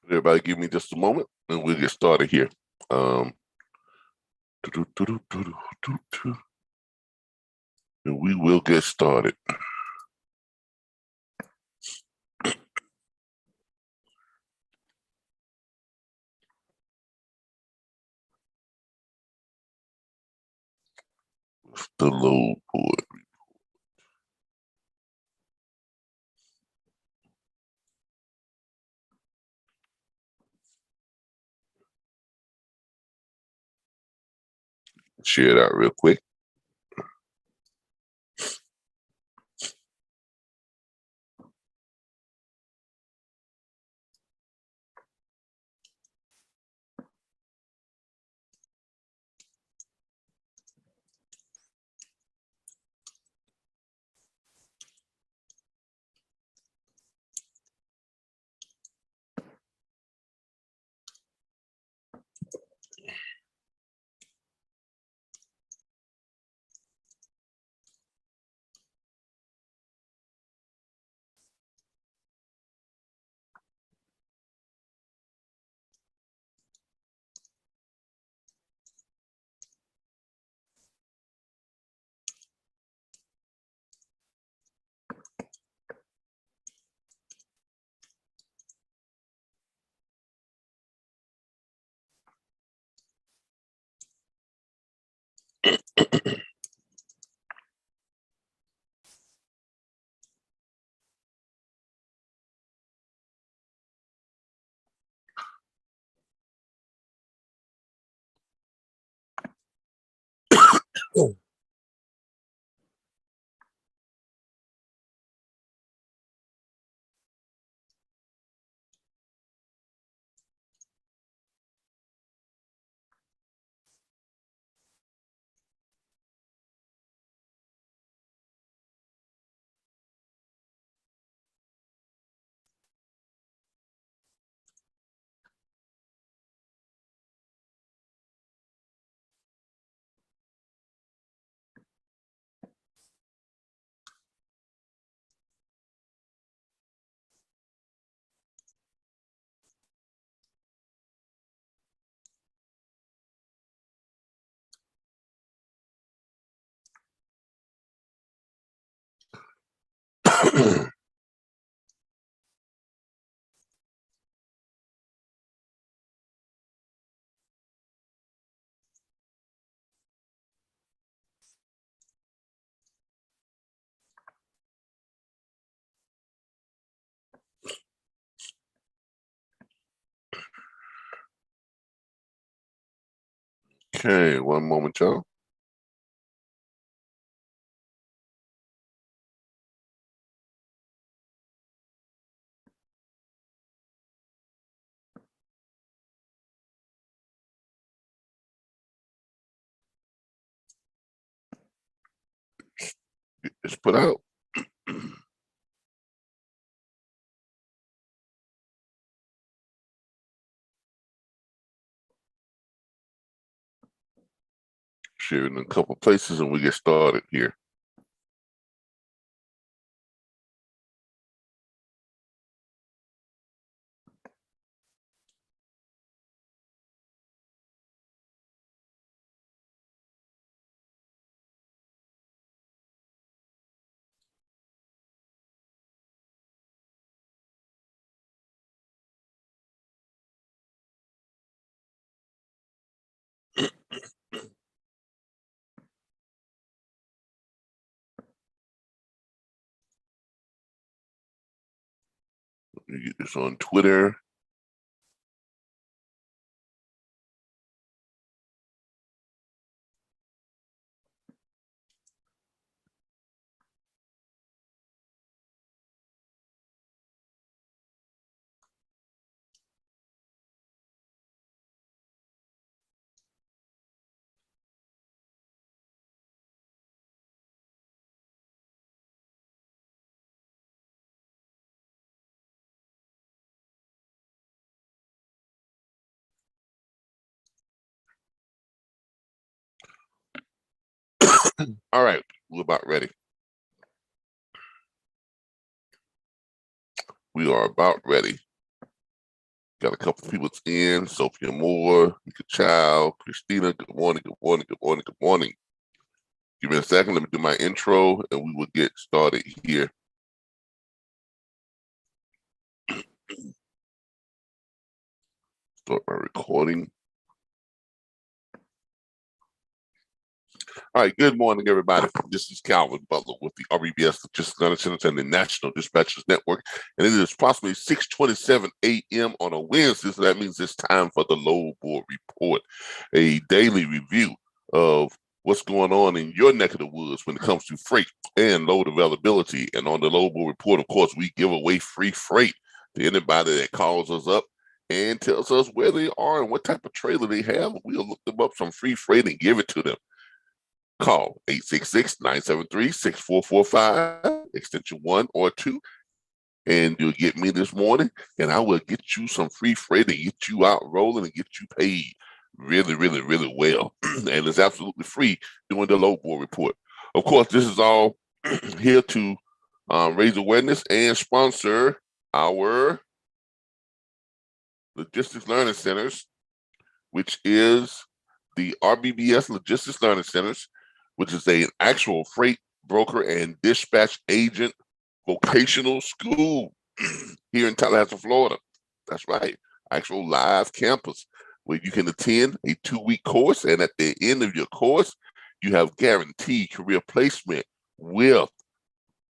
Everybody give me just a moment and we'll get started here. And we will get started. With the load board. Share it out real quick. Okay, one moment, y'all. Get this put out. Share it in a couple places and we get started here. You get this on Twitter. All right, we're about ready. We are about ready. Got a couple of people in. Sophia Moore, Mika Child, Christina. Good morning. Good morning. Good morning. Good morning. Give me a second. Let me do my intro, and we will get started here. Start my recording. All right, good morning, everybody. This is Calvin Butler with the RBBS Logistics Center and the National Dispatchers Network, and it is approximately 6:27 a.m. on a Wednesday, so that means it's time for the Load Board Report, a daily review of what's going on in your neck of the woods when it comes to freight and load availability. And on the Load Board Report, of course, we give away free freight to anybody that calls us up and tells us where they are and what type of trailer they have. We'll look them up some free freight and give it to them. Call 866-973-6445, extension 1 or 2, and you'll get me this morning, and I will get you some free freight and get you out rolling and get you paid really, really, really well. And it's absolutely free doing the Load Board Report. Of course, this is all here to raise awareness and sponsor our Logistics Learning Centers, which is the RBBS Logistics Learning Centers, which is an actual freight broker and dispatch agent vocational school here in Tallahassee, Florida. That's right, actual live campus where you can attend a 2-week course, and at the end of your course, you have guaranteed career placement with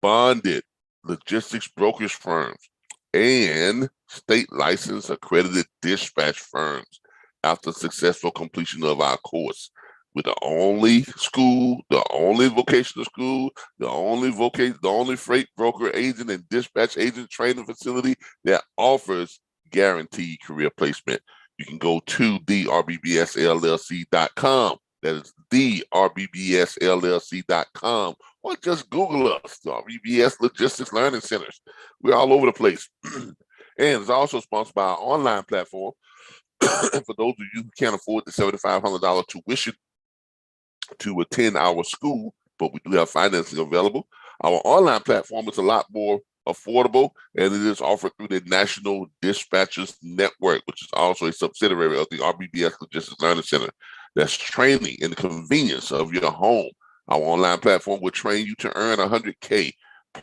bonded logistics brokerage firms and state licensed accredited dispatch firms after successful completion of our course. We're the only school, the only vocational school, the only freight broker agent and dispatch agent training facility that offers guaranteed career placement. You can go to the RBBSLLC.com. That is the RBBSLLC.com, or just Google us, the RBBS Logistics Learning Centers. We're all over the place. And it's also sponsored by our online platform. For those of you who can't afford the $7,500 tuition to attend our school, but we do have financing available, our online platform is a lot more affordable, and it is offered through the National Dispatchers Network, which is also a subsidiary of the RBBS Logistics Learning Center. That's training in the convenience of your home. Our online platform will train you to earn $100K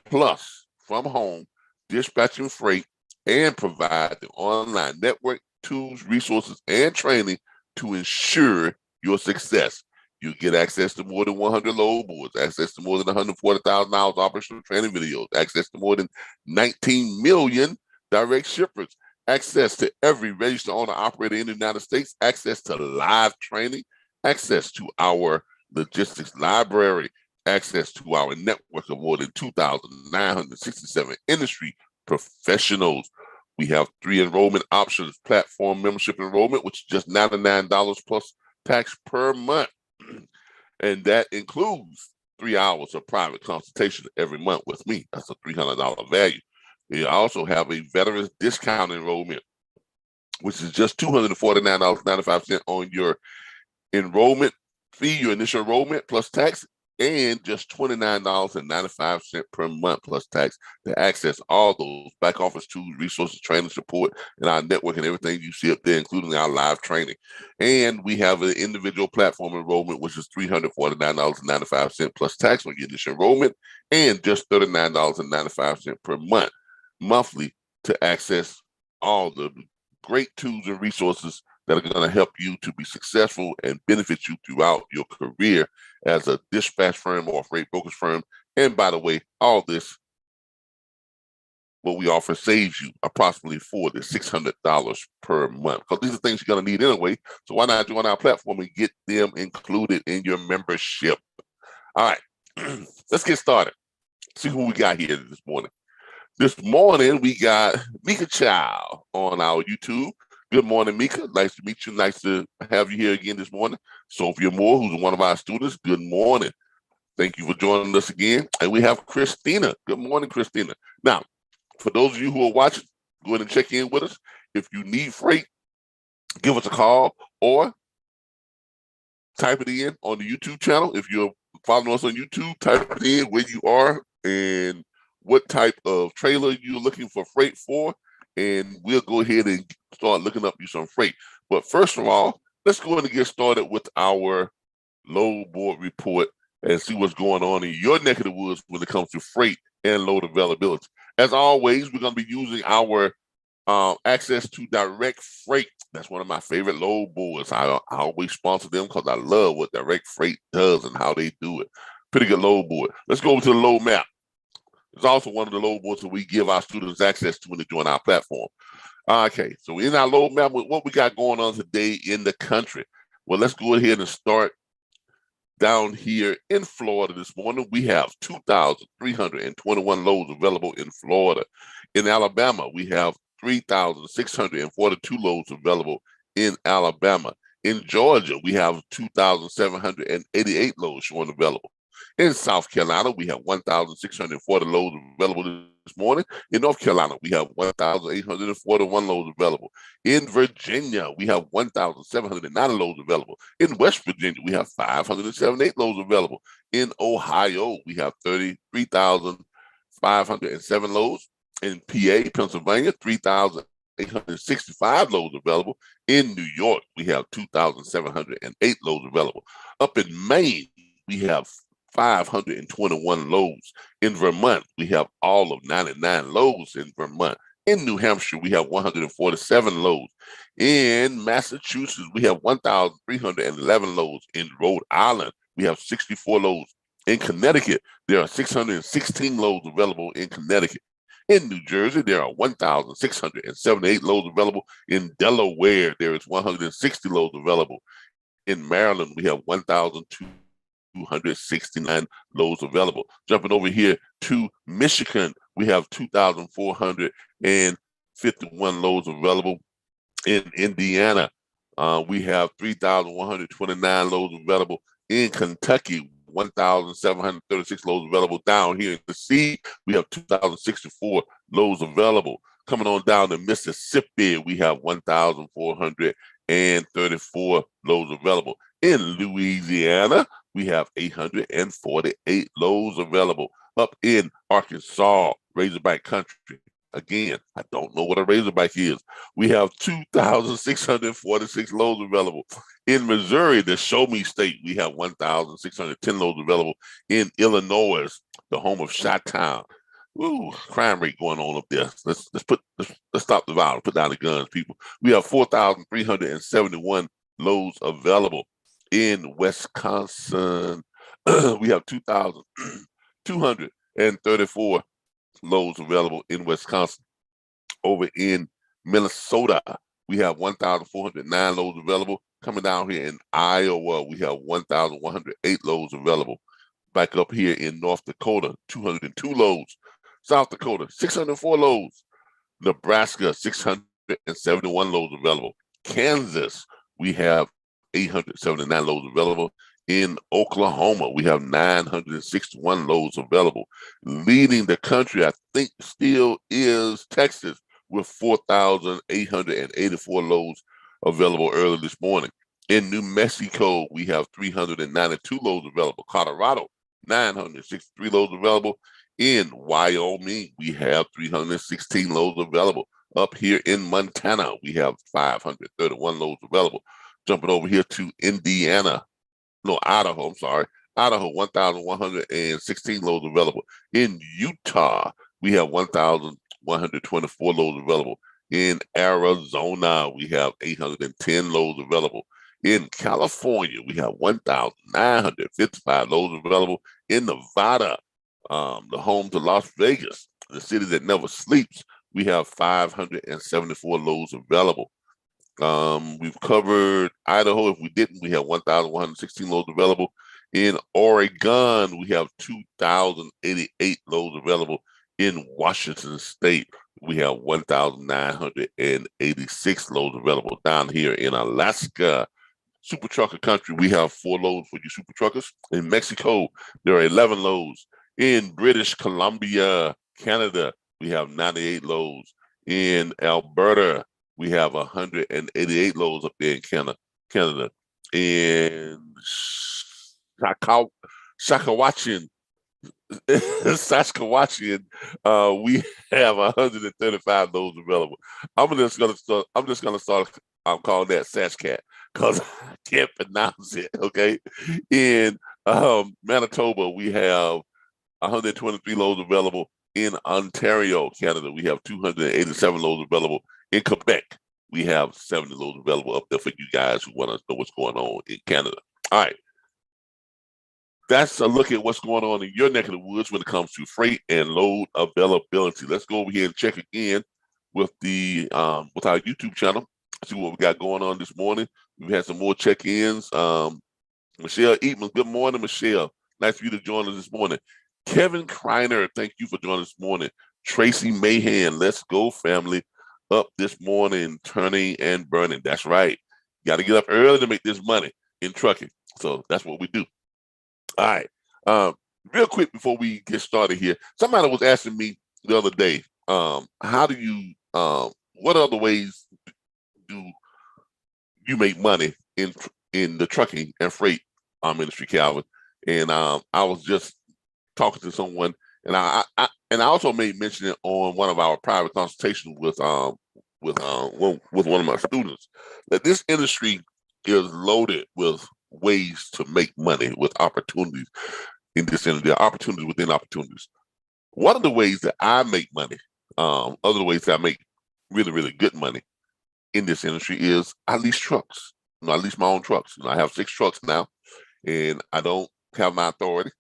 plus from home, dispatching freight, and provide the online network, tools, resources, and training to ensure your success. You get access to more than 100 load boards, access to more than 140,000 hours operational training videos, access to more than 19 million direct shippers, access to every registered owner operator in the United States, access to live training, access to our logistics library, access to our network of more than 2,967 industry professionals. We have 3 enrollment options: platform membership enrollment, which is just $99 plus tax per month. And that includes 3 hours of private consultation every month with me. That's a $300 value. We also have a veterans discount enrollment, which is just $249.95 on your enrollment fee, your initial enrollment plus tax, and just $29.95 per month plus tax to access all those back office tools, resources, training, support, and our network and everything you see up there, including our live training. And we have an individual platform enrollment, which is $349.95 plus tax on your initial enrollment, and just $39.95 per month monthly to access all the great tools and resources that are going to help you to be successful and benefit you throughout your career as a dispatch firm or a freight brokerage firm. And by the way, all this, what we offer, saves you approximately $400 to $600 per month, because these are things you're going to need anyway. So why not join our platform and get them included in your membership? All right, let's get started. See who we got here this morning. This morning, we got Mika Child on our YouTube. Good morning, Mika. Nice to meet you. Nice to have you here again this morning. Sophia Moore, who's one of our students. Good morning. Thank you for joining us again. And we have Christina. Good morning, Christina. Now, for those of you who are watching, go ahead and check in with us. If you need freight, give us a call or type it in on the YouTube channel. If you're following us on YouTube, type it in where you are and what type of trailer you're looking for freight for, and we'll go ahead and start looking up you some freight. But first of all, let's go ahead and get started with our load board report and see what's going on in your neck of the woods when it comes to freight and load availability. As always, we're going to be using our access to direct freight. That's one of my favorite load boards. I always sponsor them because I love what direct freight does and how they do it. Pretty good load board. Let's go over to the load map. It's also one of the load boards that we give our students access to when they join our platform. Okay, so in our load map, what we got going on today in the country? Well, let's go ahead and start down here in Florida this morning. We have 2,321 loads available in Florida. In Alabama, we have 3,642 loads available in Alabama. In Georgia, we have 2,788 loads showing available. In South Carolina, we have 1,640 loads available this morning. In North Carolina, we have 1,841 loads available. In Virginia, we have 1,790 loads available. In West Virginia, we have 578 loads available. In Ohio, we have 33,507 loads. In PA, Pennsylvania, 3,865 loads available. In New York, we have 2,708 loads available. Up in Maine, we have 521 loads. In Vermont, we have all of 99 loads in Vermont. In New Hampshire, we have 147 loads. In Massachusetts, we have 1,311 loads. In Rhode Island, we have 64 loads. In Connecticut, there are 616 loads available in Connecticut. In New Jersey, there are 1,678 loads available. In Delaware, there is 160 loads available. In Maryland, we have 1,269 loads available. Jumping over here to Michigan, we have 2,451 loads available. In Indiana, we have 3,129 loads available. In Kentucky, 1,736 loads available. Down here in Tennessee, we have 2,064 loads available. Coming on down to Mississippi, we have 1,434 loads available. In Louisiana, we have 848 loads available. Up in Arkansas, Razorback country, again, I don't know what a Razorback is. We have 2,646 loads available. In Missouri, the Show Me State, we have 1,610 loads available. In Illinois, the home of Chi-Town. Ooh, crime rate going on up there. Let's stop the violence, put down the guns, people. We have 4,371 loads available. In Wisconsin, we have 2,234 loads available in Wisconsin. Over in Minnesota, we have 1,409 loads available. Coming down here in Iowa, we have 1,108 loads available. Back up here in North Dakota, 202 loads. South Dakota, 604 loads. Nebraska, 671 loads available. Kansas, we have 879 loads available. In Oklahoma, we have 961 loads available. Leading the country, I think, still is Texas with 4,884 loads available early this morning. In New Mexico, we have 392 loads available. Colorado, 963 loads available. In Wyoming, we have 316 loads available. Up here in Montana, we have 531 loads available. Jumping over here to Idaho, I'm sorry. Idaho, 1,116 loads available. In Utah, we have 1,124 loads available. In Arizona, we have 810 loads available. In California, we have 1,955 loads available. In Nevada, the home to Las Vegas, the city that never sleeps, we have 574 loads available. We've covered Idaho. If we didn't, we have 1,116 loads available. In Oregon, we have 2,088 loads available. In Washington State, we have 1,986 loads available. Down here in Alaska, super trucker country, we have 4 loads for you super truckers. In Mexico, there are 11 loads. In British Columbia, Canada, we have 98 loads. In Alberta, we have 188 loads up there in Canada. In Saskatchewan, Saskatchewan, we have 135 loads available. I'm just gonna start. I'm calling that Sascat because I can't pronounce it. Okay, in Manitoba, we have 123 loads available. In Ontario, Canada, we have 287 loads available. In Quebec, we have 70 loads available up there for you guys who want to know what's going on in Canada. All right. That's a look at what's going on in your neck of the woods when it comes to freight and load availability. Let's go over here and check again with the with our YouTube channel. See what we got going on this morning. We've had some more check-ins. Michelle Eatman, good morning, Michelle. Nice for you to join us this morning. Kevin Kreiner, thank you for joining us this morning. Tracy Mahan, let's go, family. Up this morning, turning and burning. That's right. Got to get up early to make this money in trucking. So that's what we do. All right. Real quick before we get started here, somebody was asking me the other day, how do you, what other ways do you make money in the trucking and freight industry, Calvin? And I was just talking to someone, and I also made mention it on one of our private consultations with one of my students, that this industry is loaded with ways to make money, with opportunities in this industry. There are opportunities within opportunities. One of the ways that I make money, other ways that I make really, really good money in this industry is I lease trucks. I lease my own trucks. I have 6 trucks now, and I don't have my authority.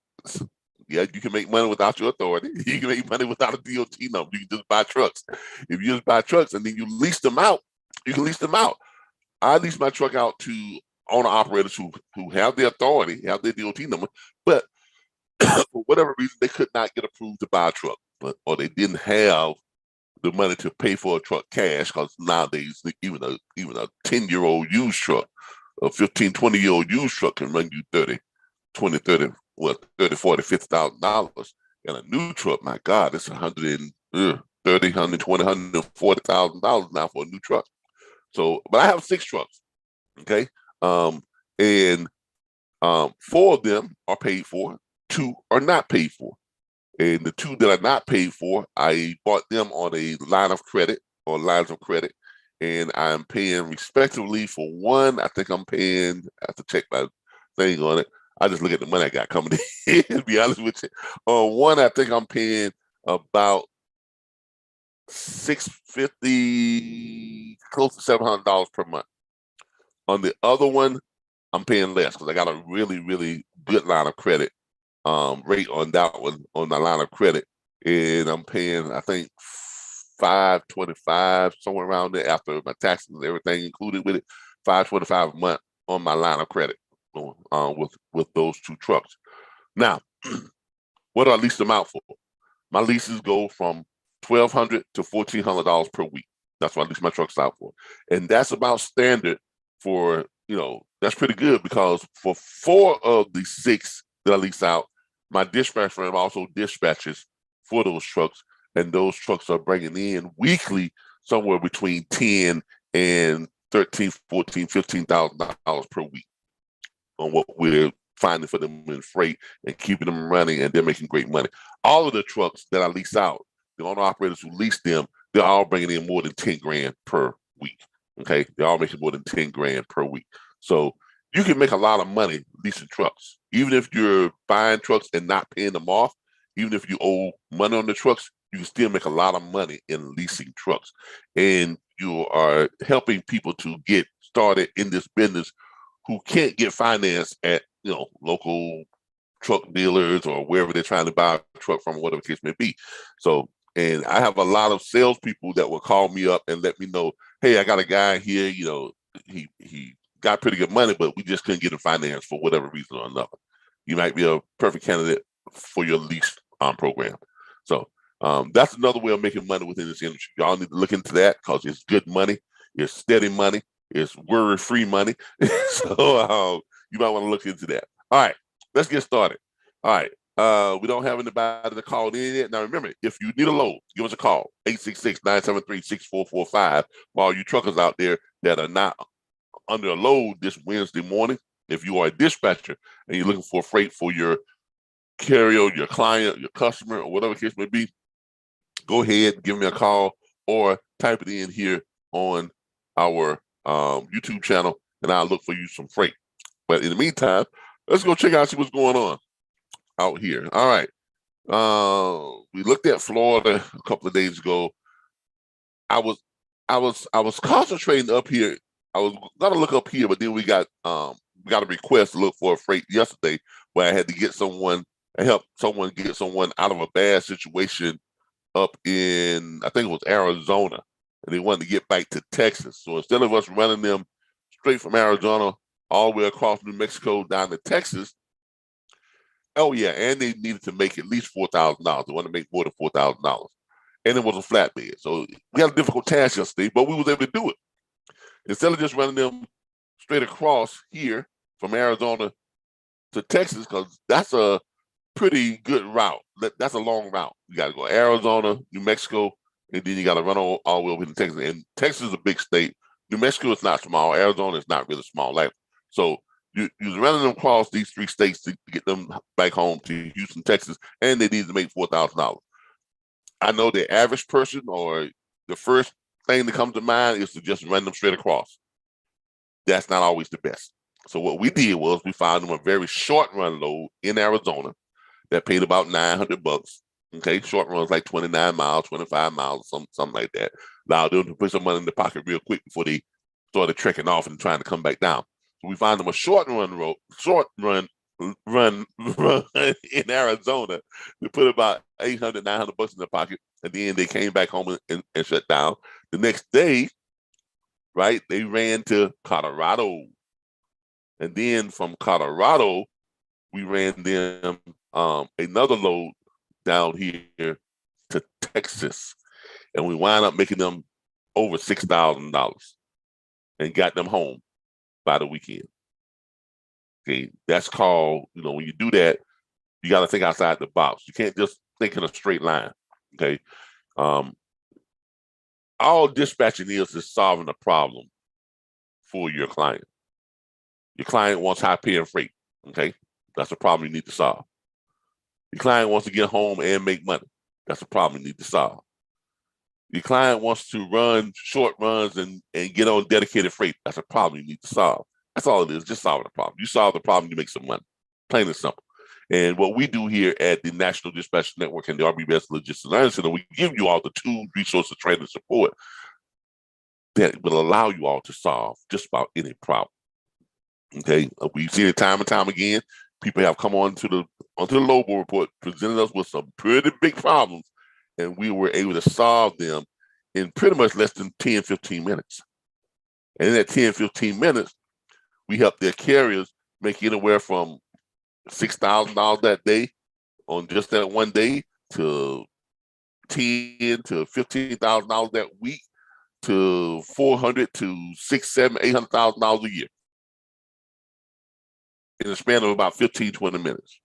Yeah, you can make money without your authority. You can make money without a DOT number. You can just buy trucks. If you just buy trucks and then you lease them out, you can lease them out. I lease my truck out to owner operators who have the authority, have their DOT number, but for whatever reason they could not get approved to buy a truck, or they didn't have the money to pay for a truck cash, because nowadays even a 10-year-old used truck, a 15, 20-year-old used truck can run you 30, 20, 30, what, 30, 40, $50,000. And a new truck, my God, it's $130,000, $120,000, $140,000 now for a new truck. So, but I have 6 trucks, okay? And 4 of them are paid for, 2 are not paid for. And the 2 that are not paid for, I bought them on a line of credit or lines of credit, and I'm paying respectively for one. I think I'm paying, I have to check my thing on it. I just look at the money I got coming in, to be honest with you. On one, I think I'm paying about $650, close to $700 per month. On the other one, I'm paying less because I got a really, really good line of credit rate on that one, on the line of credit, and I'm paying, I think, $525, somewhere around there, after my taxes and everything included with it, $525 a month on my line of credit with those 2 trucks. Now, what do I lease them out for? My leases go from $1,200 to $1,400 per week. That's what I lease my trucks out for, and that's about standard for, that's pretty good, because for 4 of the 6 that I lease out, my dispatch firm also dispatches for those trucks, and those trucks are bringing in weekly somewhere between $10,000 and $13,000, $14,000, $15,000 per week on what we're finding for them in freight and keeping them running, and they're making great money. All of the trucks that I lease out, the owner operators who lease them, they're all bringing in more than 10 grand per week. Okay, they're all making more than 10 grand per week. So you can make a lot of money leasing trucks, even if you're buying trucks and not paying them off. Even if you owe money on the trucks, you can still make a lot of money in leasing trucks, and you are helping people to get started in this business who can't get financed at local truck dealers or wherever they're trying to buy a truck from, whatever the case may be. So, and I have a lot of salespeople that will call me up and let me know, hey, I got a guy here, he got pretty good money, but we just couldn't get him financed for whatever reason or another. You might be a perfect candidate for your lease program. So that's another way of making money within this industry. Y'all need to look into that, because it's good money, it's steady money, it's worry-free money. So you might want to look into that. All right, let's get started. All right. We don't have anybody to call in yet. Now, remember, if you need a load, give us a call, 866-973-6445. For all you truckers out there that are not under a load this Wednesday morning, if you are a dispatcher and you're looking for freight for your carrier, your client, your customer, or whatever the case may be, go ahead and give me a call or type it in here on our YouTube channel, and I'll look for you some freight. But in the meantime, let's go check out, see what's going on out here. All right. We looked at Florida a couple of days ago. I was concentrating up here. I was gonna look up here, but then we got a request to look for a freight yesterday where I had to get someone and help someone get someone out of a bad situation up in, I think it was Arizona, and they wanted to get back to Texas. So instead of us running them straight from Arizona all the way across New Mexico down to Texas, oh yeah, and they needed to make at least $4,000. They wanted to make more than $4,000, and it was a flatbed. So we had a difficult task yesterday, but we was able to do it. Instead of just running them straight across here from Arizona to Texas, because that's a pretty good route. That's a long route. You got to go Arizona, New Mexico, and then you got to run all the way over to Texas. And Texas is a big state. New Mexico is not small. Arizona is not really small. Like, so you're running them across these three states to get them back home to Houston, Texas, and they need to make $4,000. I know the average person, or the first thing that comes to mind, is to just run them straight across. That's not always the best. So what we did was we found them a very short run load in Arizona that paid about $900. Okay, short runs like 29 miles, 25 miles, something like that. Allowed them to put some money in the pocket real quick before they started trekking off and trying to come back down. So we found them a short run in Arizona. They put about $800, $900 in their pocket, and then they came back home and shut down. The next day, right, they ran to Colorado, and then from Colorado, we ran them another load down here to Texas, and we wound up making them over $6,000 and got them home by the weekend. Okay, that's called, when you do that, you got to think outside the box. You can't just think in a straight line. Okay, all dispatching is solving a problem for your client. Your client wants high paying freight. Okay, that's a problem you need to solve. Your client wants to get home and make money. That's a problem you need to solve. Your client wants to run short runs and get on dedicated freight. That's a problem you need to solve. That's all it is, just solving a problem. You solve the problem, you make some money. Plain and simple. And what we do here at the National Dispatch Network and the RBBS Logistics Learning Center, we give you all the tools, resources, training, and support that will allow you all to solve just about any problem. Okay, we've seen it time and time again. People have come on to the Lobo report, presented us with some pretty big problems, and we were able to solve them in pretty much less than 10, 15 minutes. And in that 10, 15 minutes, we helped their carriers make anywhere from $6,000 that day on just that one day to $10,000 to $15,000 that week to $400,000 to $600,000, $700,000, $800,000 a year in a span of about 15, 20 minutes.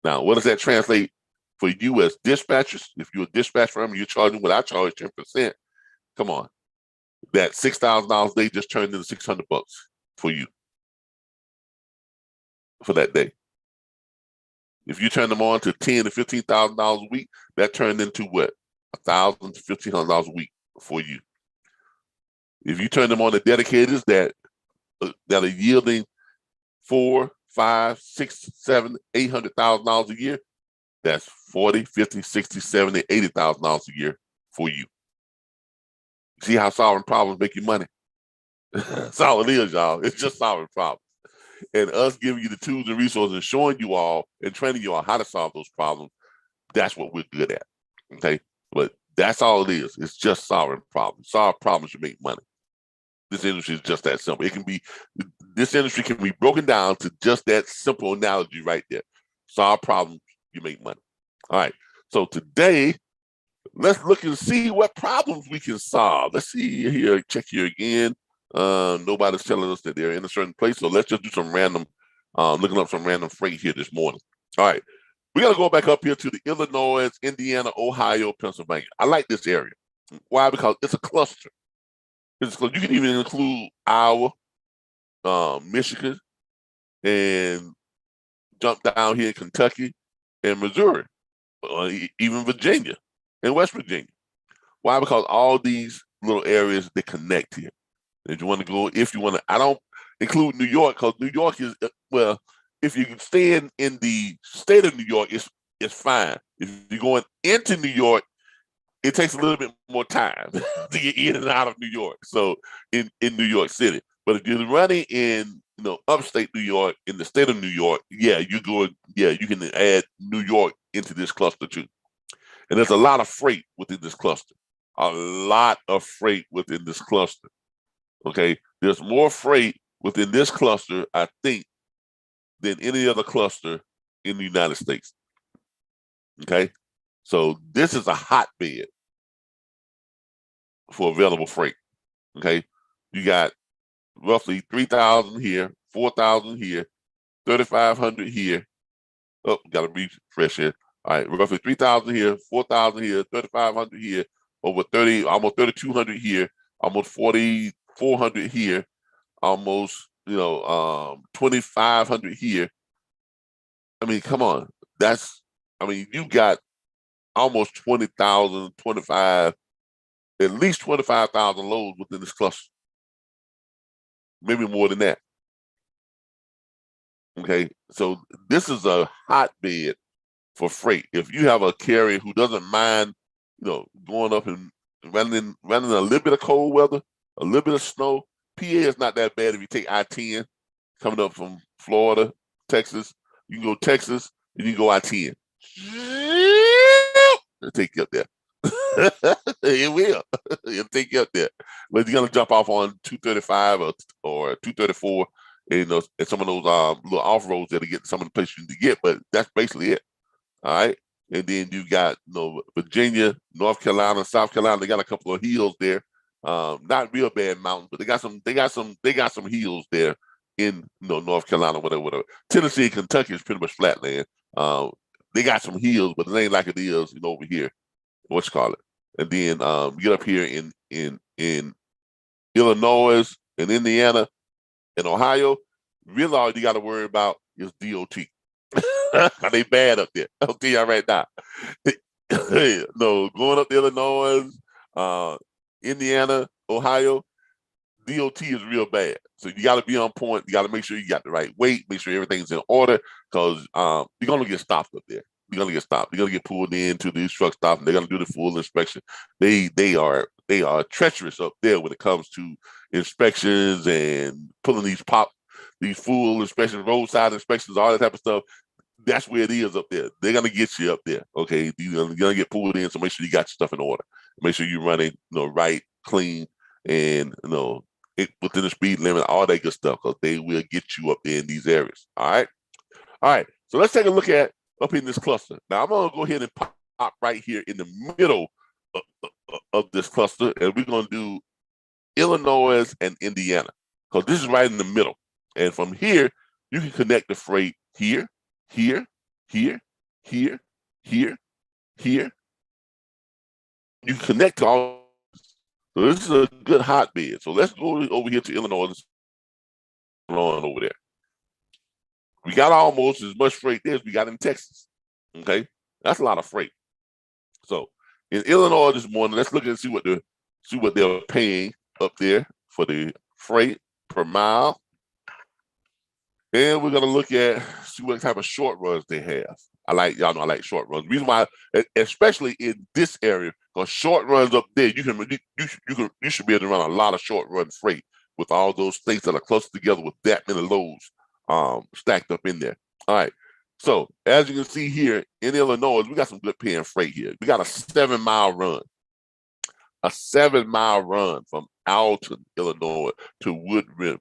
Now, what does that translate for you as dispatchers? If you're a dispatch firm and you're charging what I charge, 10%, come on. That $6,000 a day just turned into $600 for you for that day. If you turn them on to $10,000 to $15,000 a week, that turned into what? $1,000 to $1,500 a week for you. If you turn them on to dedicators that are yielding $400,000, $500,000, $600,000, $700,000, $800,000 a year, that's $40,000, $50,000, $60,000, $70,000, $80,000 a year for you. See how solving problems make you money? That's all it is, y'all. It's just solving problems. And us giving you the tools and resources and showing you all and training you on how to solve those problems, that's what we're good at. Okay? But that's all it is. It's just solving problems. Solve problems, you make money. This industry is just that simple. This industry can be broken down to just that simple analogy right there. Solve problems, you make money. All right. So today, let's look and see what problems we can solve. Let's see here, check here again. Nobody's telling us that they're in a certain place. So let's just do some random, looking up some random freight here this morning. All right. We got to go back up here to the Illinois, Indiana, Ohio, Pennsylvania. I like this area. Why? Because it's a cluster. You can even include Iowa, Michigan, and jump down here in Kentucky and Missouri, or even Virginia and West Virginia. Why? Because all these little areas, they connect here. If you want to go, if you want to, I don't include New York because New York is, well, if you stay in the state of New York, it's fine. If you're going into New York, it takes a little bit more time to get in and out of New York. So in New York City, but if you're running in upstate New York, in the state of New York, yeah, you can add New York into this cluster too. And there's a lot of freight within this cluster. A lot of freight within this cluster. Okay, there's more freight within this cluster, I think, than any other cluster in the United States. Okay, so this is a hotbed for available freight. Okay, you got roughly 3,000 here, 4,000 here, 3,500 here. Oh, got to refresh here. All right, roughly 3,000 here, 4,000 here, 3,500 here, over 30, almost 3,200 here, almost 4,400 here, almost 2,500 here. I mean, come on, you got almost 20,000, 25, at least 25,000 loads within this cluster, maybe more than that. Okay, so this is a hotbed for freight. If you have a carrier who doesn't mind, going up and running a little bit of cold weather, a little bit of snow, PA is not that bad if you take I-10 coming up from Florida, Texas. You can go Texas, and you can go I-10. It'll take you up there. It will. It'll take you up there. But you're going to jump off on 235 or 234, and some of those little off-roads that are getting some of the places you need to get, but that's basically it. All right. And then you got Virginia, North Carolina, South Carolina. They got a couple of hills there. Not real bad mountains, but they got some hills there in North Carolina, whatever. Tennessee and Kentucky is pretty much flatland. They got some hills, but it ain't like it is over here. What you call it? And then you get up here in Illinois and Indiana and Ohio. Really, all you got to worry about is DOT. They bad up there. I'll tell you right now. No, going up to Illinois, Indiana, Ohio, DOT is real bad. So you got to be on point. You got to make sure you got the right weight, make sure everything's in order, because you're going to get stopped up there. You're going to get stopped. You're going to get pulled into these truck stops, and they're going to do the full inspection. They are treacherous up there when it comes to inspections and pulling these full inspections, roadside inspections, all that type of stuff. That's where it is up there. They're gonna get you up there. Okay, you're gonna get pulled in, so make sure you got your stuff in order. Make sure you're running, right, clean, and within the speed limit, all that good stuff, because they will get you up there in these areas. All right. So let's take a look at up in this cluster. Now I'm gonna go ahead and pop right here in the middle of this cluster, and we're gonna do Illinois and Indiana, because this is right in the middle. And from here, you can connect the freight here. Here. You can connect to all. So this is a good hotbed. So let's go over here to Illinois. Over there, we got almost as much freight there as we got in Texas. Okay, that's a lot of freight. So in Illinois this morning, let's look and see what they're paying up there for the freight per mile. And we're gonna look at see what type of short runs they have. I like short runs. The reason why, especially in this area, because short runs up there, you should be able to run a lot of short run freight with all those things that are close together with that many loads stacked up in there. All right. So as you can see here in Illinois, we got some good paying freight here. We got a 7-mile run. A 7-mile run from Alton, Illinois to Wood River.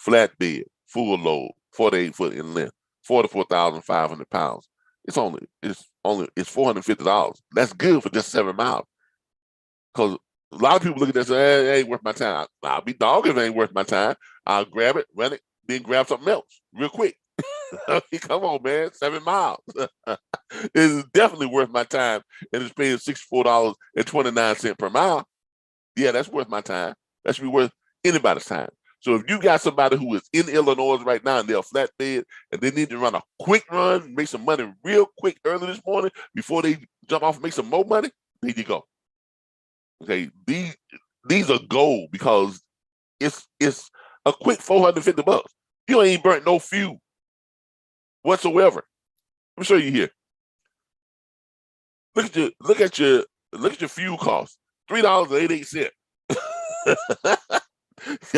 Flatbed, full load, 48-foot in length, 44,500 pounds. It's $450. That's good for just 7 miles. Because a lot of people look at this and say, hey, it ain't worth my time. I'll be dog if it ain't worth my time. I'll grab it, run it, then grab something else real quick. Come on, man, 7 miles. It's definitely worth my time, and it's paying $64.29 per mile. Yeah, that's worth my time. That should be worth anybody's time. So if you got somebody who is in Illinois right now and they're a flatbed and they need to run a quick run, make some money real quick early this morning before they jump off and make some more money, there you go. Okay, these are gold because it's a quick $450. You ain't burnt no fuel whatsoever. Let me show you here. Look at your fuel cost. $3.88.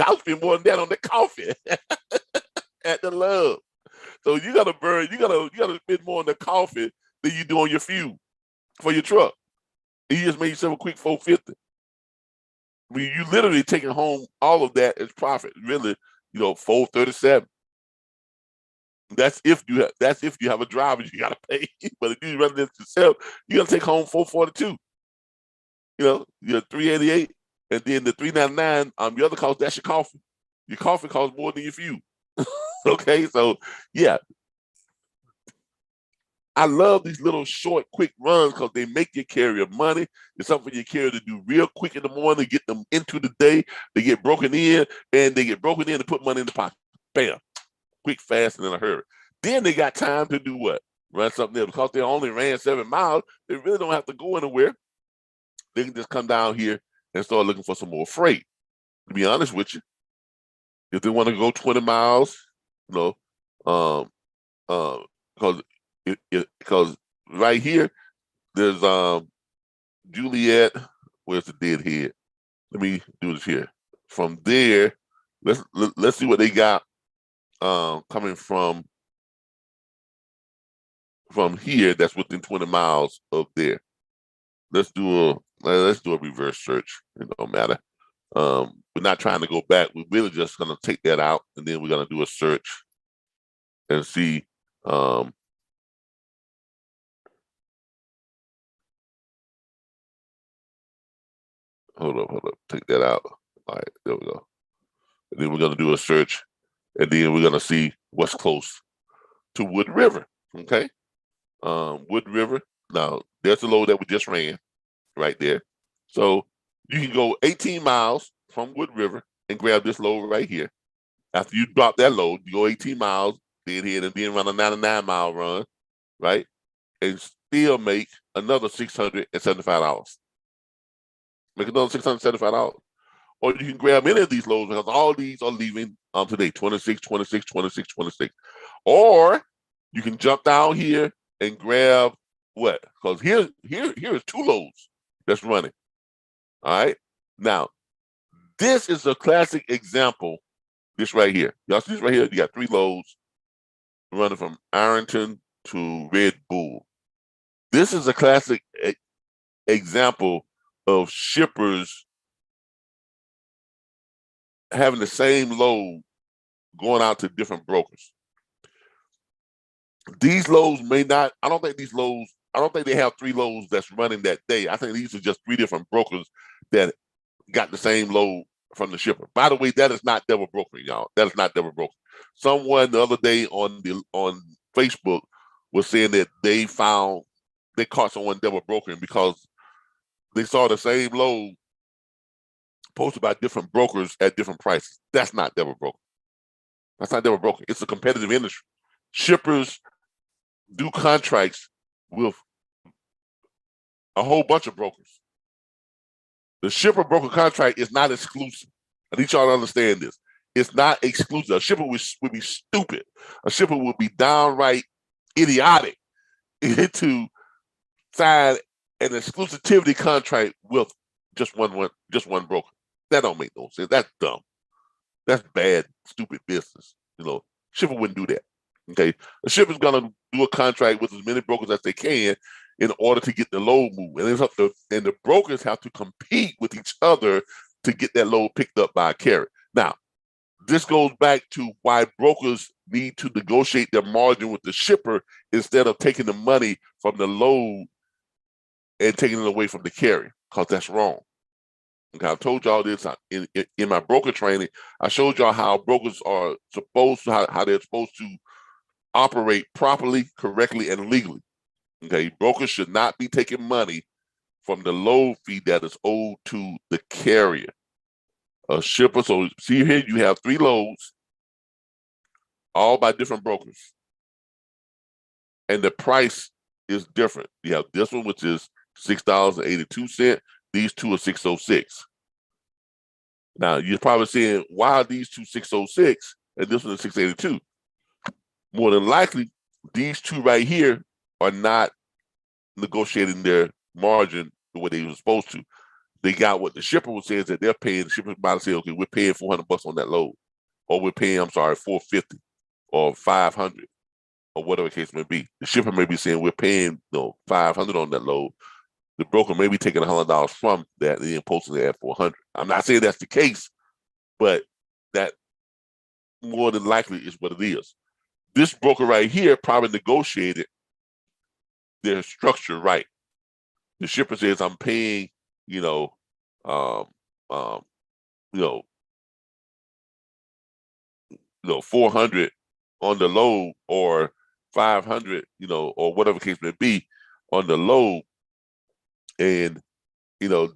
I'll spend more than that on the coffee at the Love. So you gotta spend more on the coffee than you do on your fuel for your truck. And you just made yourself a quick $4.50. I mean, you literally taking home all of that as profit. Really, $4.37. That's if you have a driver you gotta pay. But if you run this yourself, you gotta take home $4.42. You're $3.88, and then the $3.99. Your other cost, that's your coffee. Your coffee costs more than your fuel. Okay, so yeah, I love these little short, quick runs because they make your carrier money. It's something for your carrier to do real quick in the morning, get them into the day. They get broken in, to put money in the pocket. Bam, quick, fast, and in a hurry. Then they got time to do what? Run something else. Because they only ran 7 miles, they really don't have to go anywhere. They can just come down here and start looking for some more freight. To be honest with you, if they want to go 20 miles, because right here there's Juliet. Where's the deadhead? Let me do this here. From there, let's see what they got coming from here. That's within 20 miles of there. Let's do a reverse search. It don't matter. We're not trying to go back. We're really just gonna take that out, and then we're gonna do a search and see. Hold up. Take that out. All right, there we go. And then we're gonna do a search, and then we're gonna see what's close to Wood River. Okay. Wood River. Now there's the load that we just ran right there. So you can go 18 miles from Wood River and grab this load right here. After you drop that load, you go 18 miles, deadhead, and then run a 99-mile run, right? And still make another $675. Make another $675. Or you can grab any of these loads because all these are leaving today, 26, 26, 26, 26. Or you can jump down here and grab what? Because here is 2 loads that's running. All right. Now, this is a classic example. This right here. Y'all see this right here? You got 3 loads running from Ironton to Red Bull. This is a classic example of shippers having the same load going out to different brokers. These loads may not, I don't think they have 3 loads that's running that day. I think these are just 3 different brokers that got the same load from the shipper. By the way, that is not double brokering, y'all. That is not double brokering. Someone the other day on Facebook was saying that they caught someone double brokering because they saw the same load posted by different brokers at different prices. That's not double brokering. That's not double brokering. It's a competitive industry. Shippers do contracts with a whole bunch of brokers. The shipper broker contract is not exclusive. I need y'all to understand this. It's not exclusive. A shipper would be stupid. A shipper would be downright idiotic to sign an exclusivity contract with just one broker. That don't make no sense. That's dumb. That's bad, stupid business. Shipper wouldn't do that. Okay, a shipper's gonna do a contract with as many brokers as they can in order to get the load moved, and the brokers have to compete with each other to get that load picked up by a carrier. Now, this goes back to why brokers need to negotiate their margin with the shipper instead of taking the money from the load and taking it away from the carrier, because that's wrong. Okay, I told y'all this in my broker training. I showed y'all how brokers are supposed to, how they're supposed to operate properly, correctly, and legally. Okay, brokers should not be taking money from the load fee that is owed to the carrier. a shipper. So see here, you have 3 loads, all by different brokers, and the price is different. You have this one, which is $6.82. These two are $6.06. Now you're probably saying, why are these two $6.06 and this one is $6.82? More than likely, these two right here are not negotiating their margin the way they were supposed to. They got what the shipper was saying, that they're paying. The shipper might say, okay, we're paying $400 on that load, or we're paying, $450 or $500 or whatever the case may be. The shipper may be saying we're paying $500 on that load. The broker may be taking $100 from that and then posting it at $400. I'm not saying that's the case, but that more than likely is what it is. This broker right here probably negotiated their structure right. The shipper says, I'm paying, $400 on the load, or $500, or whatever case may be on the load, and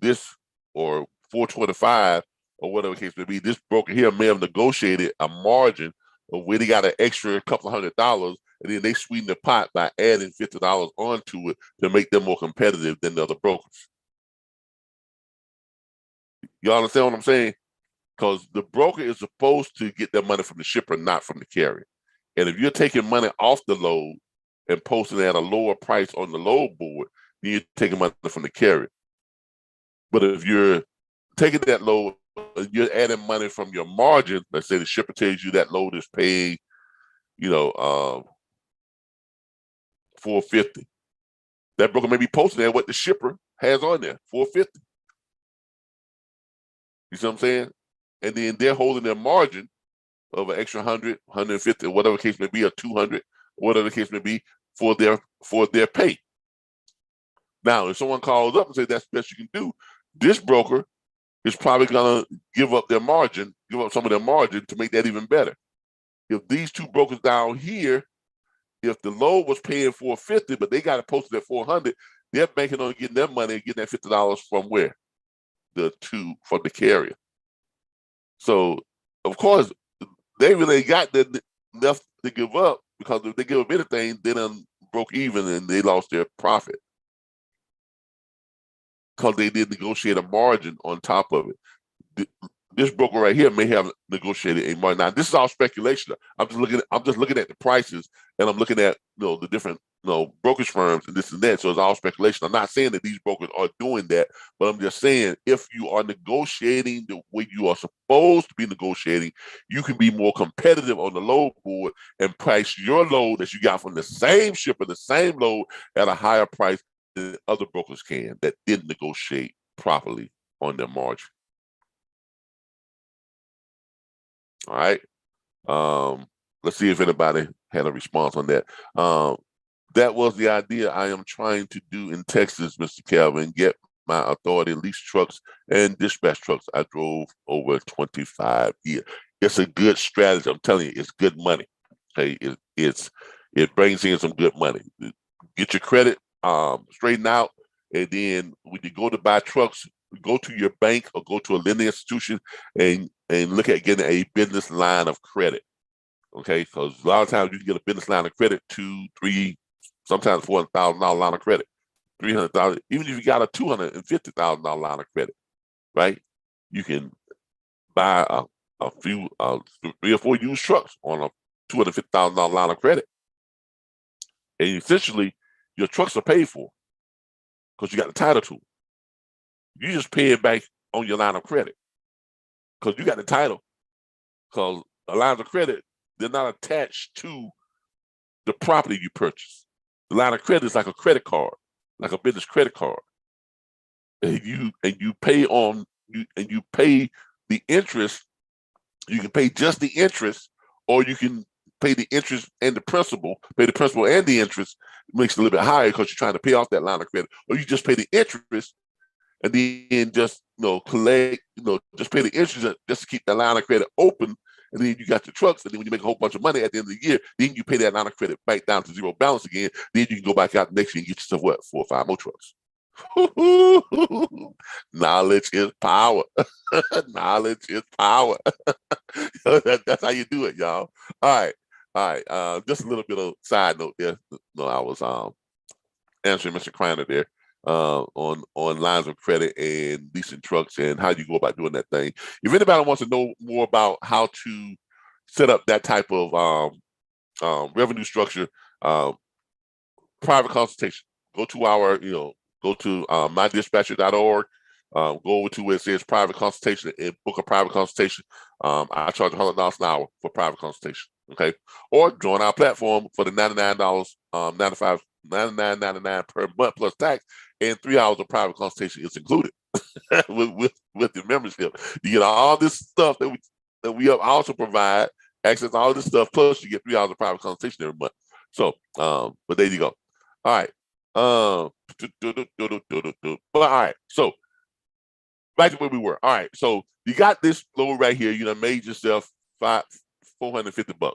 this, or $425 or whatever case may be. This broker here may have negotiated a margin of where they got an extra couple $100, and then they sweeten the pot by adding $50 onto it to make them more competitive than the other brokers. You understand what I'm saying? Because the broker is supposed to get their money from the shipper, not from the carrier. And if you're taking money off the load and posting it at a lower price on the load board, then you're taking money from the carrier. But if you're taking that load, you're adding money from your margin. Let's say the shipper tells you that load is paying, $450. That broker may be posting at what the shipper has on there, $450. You see what I'm saying? And then they're holding their margin of an extra 100, 150, whatever the case may be, or 200, whatever the case may be, for their pay. Now, if someone calls up and says that's the best you can do, this broker is probably gonna give up some of their margin to make that even better. If these two brokers down here, if the load was paying $450, but they got it posted at $400, they're banking on getting their money and getting that $50 from where? From the carrier. So, of course, they really got enough to give up, because if they give up anything, they done broke even and they lost their profit, because they did negotiate a margin on top of it. This broker right here may have negotiated a margin. Now, this is all speculation. I'm just looking at the prices, and I'm looking at the different brokerage firms and this and that. So it's all speculation. I'm not saying that these brokers are doing that, but I'm just saying, if you are negotiating the way you are supposed to be negotiating, you can be more competitive on the load board and price your load that you got from the same shipper, the same load, at a higher price than other brokers can that didn't negotiate properly on their margin. All right. Let's see if anybody had a response on that. That was the idea I am trying to do in Texas, Mr. Calvin, get my authority, lease trucks and dispatch trucks. I drove over 25 years. It's a good strategy. I'm telling you, it's good money. Okay, it brings in some good money. Get your credit straightened out, and then when you go to buy trucks, go to your bank or go to a lending institution and look at getting a business line of credit. Okay, because a lot of times you can get a business line of credit, 2, 3, sometimes $400,000 line of credit, $300,000. Even if you got a $250,000 line of credit, right? You can buy a few 3 or 4 used trucks on a $250,000 line of credit, and essentially your trucks are paid for because you got the title to them. You just pay it back on your line of credit because you got the title. Because a line of credit, they're not attached to the property you purchase. The line of credit is like a credit card, like a business credit card, and you pay the interest. You can pay just the interest, or you can pay the interest and the principal. Pay the principal and the interest. It makes it a little bit higher because you're trying to pay off that line of credit, or you just pay the interest and then just collect, just pay the interest just to keep that line of credit open. And then you got your trucks, and then when you make a whole bunch of money at the end of the year, then you pay that line of credit back down to zero balance again. Then you can go back out next year and get yourself 4 or 5 more trucks. Knowledge is power. Knowledge is power. That's how you do it, y'all. All right. All right. Just a little bit of side note there. No, I was answering Mr. Kreiner there on lines of credit and leasing trucks and how you go about doing that thing. If anybody wants to know more about how to set up that type of revenue structure, private consultation. Go to our, go to mydispatcher.org. Go over to where it says private consultation and book a private consultation. I charge $100 an hour for private consultation. Okay, or join our platform for the $99, 95, $99.99 per month plus tax, and 3 hours of private consultation is included with the membership. You get all this stuff that we also provide access to all this stuff, plus you get 3 hours of private consultation every month. So, but there you go. All right. All right. So back to where we were. All right. So you got this load right here. You done made yourself $450. All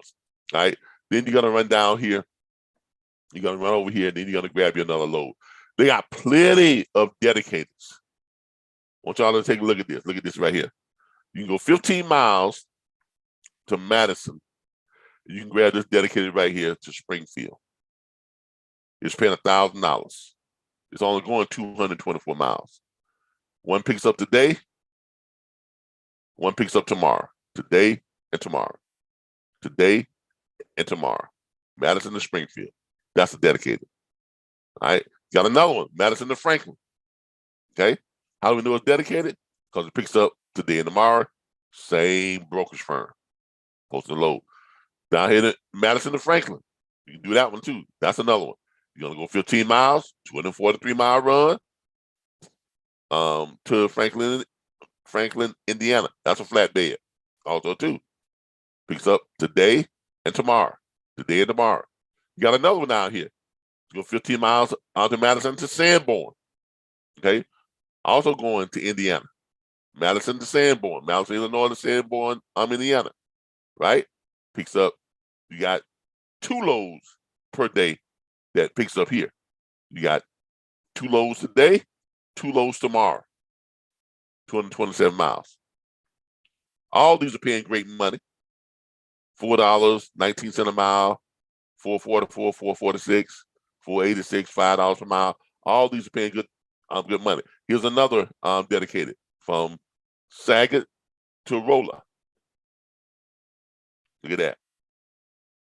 right. Then you're gonna run down here. You're gonna run over here, and then you're gonna grab you another load. They got plenty of dedicators. I want y'all to take a look at this. Look at this right here. You can go 15 miles to Madison. You can grab this dedicated right here to Springfield. It's paying $1,000. It's only going 224 miles. One picks up today, one picks up tomorrow. Today and tomorrow. Today and tomorrow. Madison to Springfield. That's a dedicated. All right. Got another one, Madison to Franklin. Okay. How do we know it's dedicated? Because it picks up today and tomorrow. Same brokerage firm. Posting load. Down here to Madison to Franklin. You can do that one too. That's another one. You're gonna go 15 miles, 243-mile run to Franklin, Indiana. That's a flatbed. Also too. Picks up today and tomorrow. Today and tomorrow. You got another one down here. You go 15 miles out to Madison to Sanborn. Okay. Also going to Indiana. Madison to Sanborn. Madison, Illinois to Sanborn, Indiana. Right? Picks up. You got 2 loads per day that picks up here. You got 2 loads today, 2 loads tomorrow. 227 miles. All these are paying great money. $4.19 a mile, $4.44, $4.46, $4.86, $5 per mile. All these are paying good money. Here's another dedicated from Saget to Rolla. Look at that.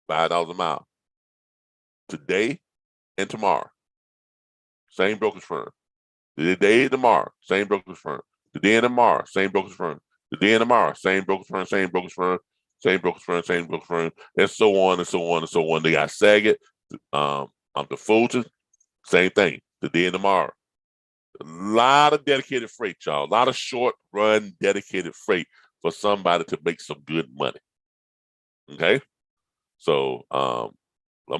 $5 a mile. Today and tomorrow. Same brokerage firm. Today and tomorrow. Same brokerage firm. Today and tomorrow. Same brokerage firm. Today and tomorrow. Same brokerage firm. Same brokerage firm. Same brokerage firm. Same brokerage firm. And so on and so on and so on. They got Saget. The Fulton. Same thing. Today and tomorrow. A lot of dedicated freight, y'all. A lot of short run dedicated freight for somebody to make some good money. Okay? So I'm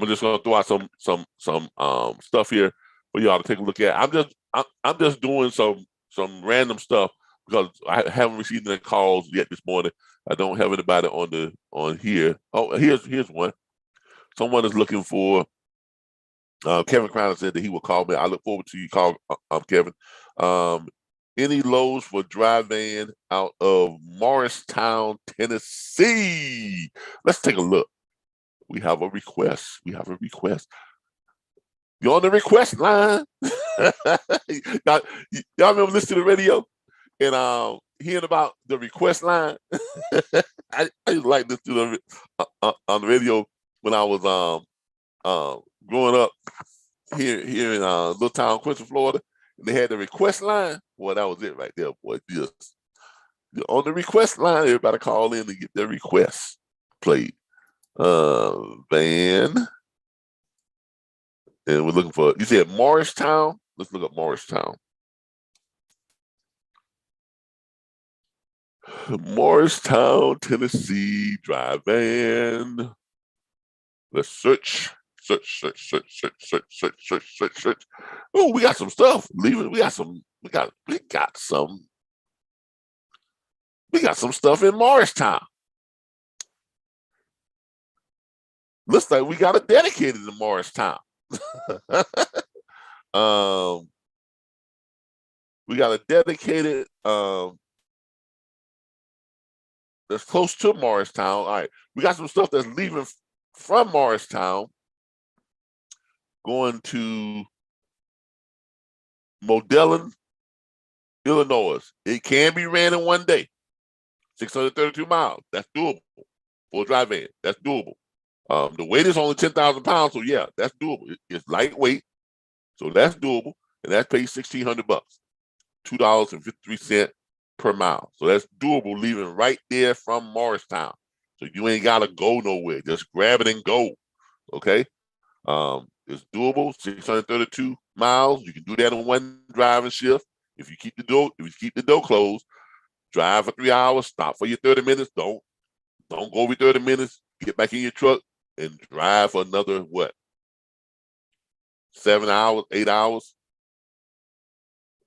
just gonna throw out some stuff here for y'all to take a look at. I'm just doing some random stuff because I haven't received any calls yet this morning. I don't have anybody on here. Oh, here's one. Someone is looking for. Kevin Crowder said that he will call me. I look forward to you call Kevin. Any loads for dry van out of Morristown, Tennessee? Let's take a look. We have a request. You're on the request line. y'all remember listening to the radio and hearing about the request line? I used to like this to on the radio when I was growing up here in little town, Quincy, Florida. And they had the request line. Boy, that was it right there, boy. Just on the request line, everybody call in and get their requests played. Van. And we're looking for, you said Morristown? Let's look up Morristown. Morristown, Tennessee, dry van. Let's search. Oh, we got some stuff. We got some stuff in Morristown. Looks like we got a dedicated to Morristown. We got a dedicated that's close to Morristown. All right, we got some stuff that's leaving from Morristown going to Modellin, Illinois. It can be ran in one day. 632 miles. That's doable for a dry van. That's doable. The weight is only 10,000 pounds, so yeah, that's doable. It's lightweight, so that's doable, and that pays $1,600, $2.53 per mile. So that's doable, leaving right there from Morristown. So you ain't gotta go nowhere. Just grab it and go. Okay. It's doable. 632 miles. You can do that in one driving shift. If you keep the door closed, drive for 3 hours, stop for your 30 minutes. Don't go over 30 minutes. Get back in your truck and drive for another what? 7 hours, 8 hours,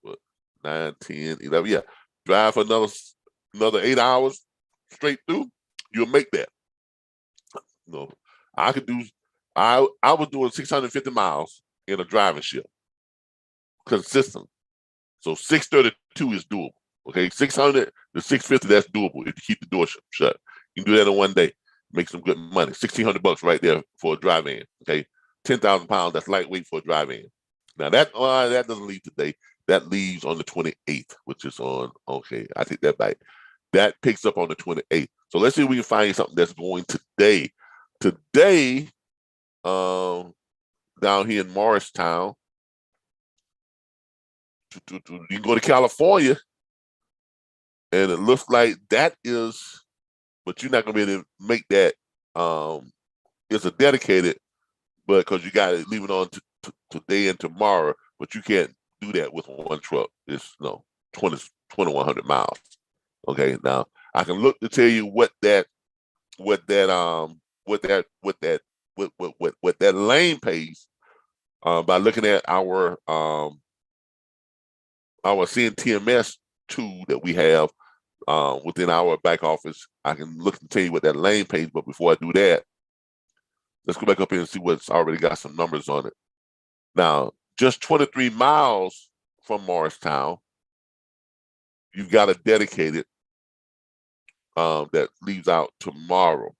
what? 9, 10, 11. Yeah, drive for another 8 hours straight through. You'll make that. You know, I could do. I was doing 650 miles in a driving shift consistently. So 632 is doable. Okay, 600 to 650, that's doable if you keep the door shut. You can do that in one day. Make some good money. $1,600 right there for a dry van. Okay, 10,000 pounds. That's lightweight for a dry van. Now that doesn't leave today. That leaves on the 28th, which is on. Okay, I take that back. That picks up on the 28th. So let's see if we can find something that's going today. Today, down here in Morristown, you can go to California, and it looks like that is, but you're not gonna be able to make that. It's a dedicated, but because you got to leave it on today and tomorrow, but you can't do that with one truck. It's 2,100 miles. Okay, now I can look to tell you what that lane pays by looking at our CNTMS tool that we have within our back office. I can look and tell you what that lane pays, but before I do that, let's go back up here and see what's already got some numbers on it. Now, just 23 miles from Morristown, you've got a dedicated that leaves out tomorrow.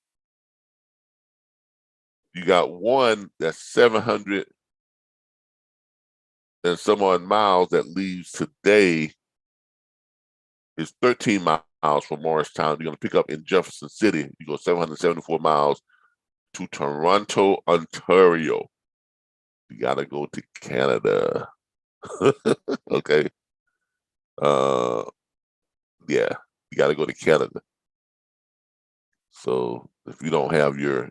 You got one that's 700 and some odd miles that leaves today. Is 13 miles from Morristown. You're going to pick up in Jefferson City. You go 774 miles to Toronto, Ontario. You got to go to Canada. Okay. Yeah, you got to go to Canada. So if you don't have your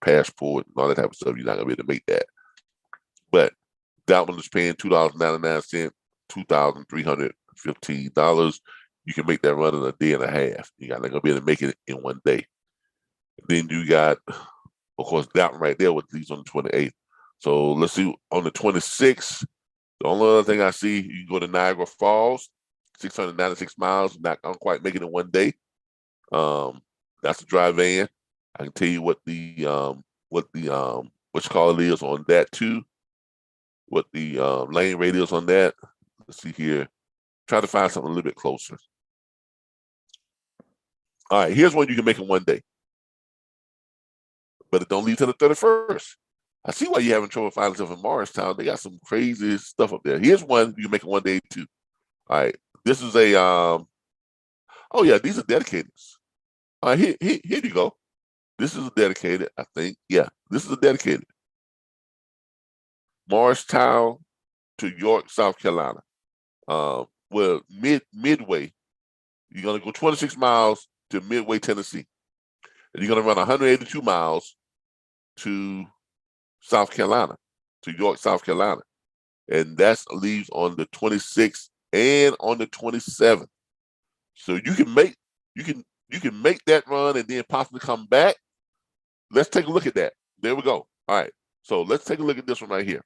passport and all that type of stuff, you're not gonna be able to make that. But that one is paying $2.99, $2,315. You can make that run in a day and a half. You're not gonna be able to make it in one day. Then you got, of course, that one right there with these on the 28th. So let's see on the 26th. The only other thing I see, you can go to Niagara Falls, 696 miles. Not gonna quite make it in one day. That's a dry van. I can tell you what the which call it is on that too. What the lane rate is on that. Let's see here. Try to find something a little bit closer. All right, here's one you can make in one day, but it don't leave till the 31st. I see why you're having trouble finding stuff in Morristown. They got some crazy stuff up there. Here's one you can make in one day too. All right, this is a oh yeah, these are dedicated. All right, here you go. This is a dedicated, I think. Yeah, this is a dedicated. Morristown to York, South Carolina. Well, midway, you're gonna go 26 miles to Midway, Tennessee, and you're gonna run 182 miles to South Carolina, to York, South Carolina, and that leaves on the 26th and on the 27th. So you can make that run and then possibly come back. Let's take a look at that. There we go. All right. So let's take a look at this one right here.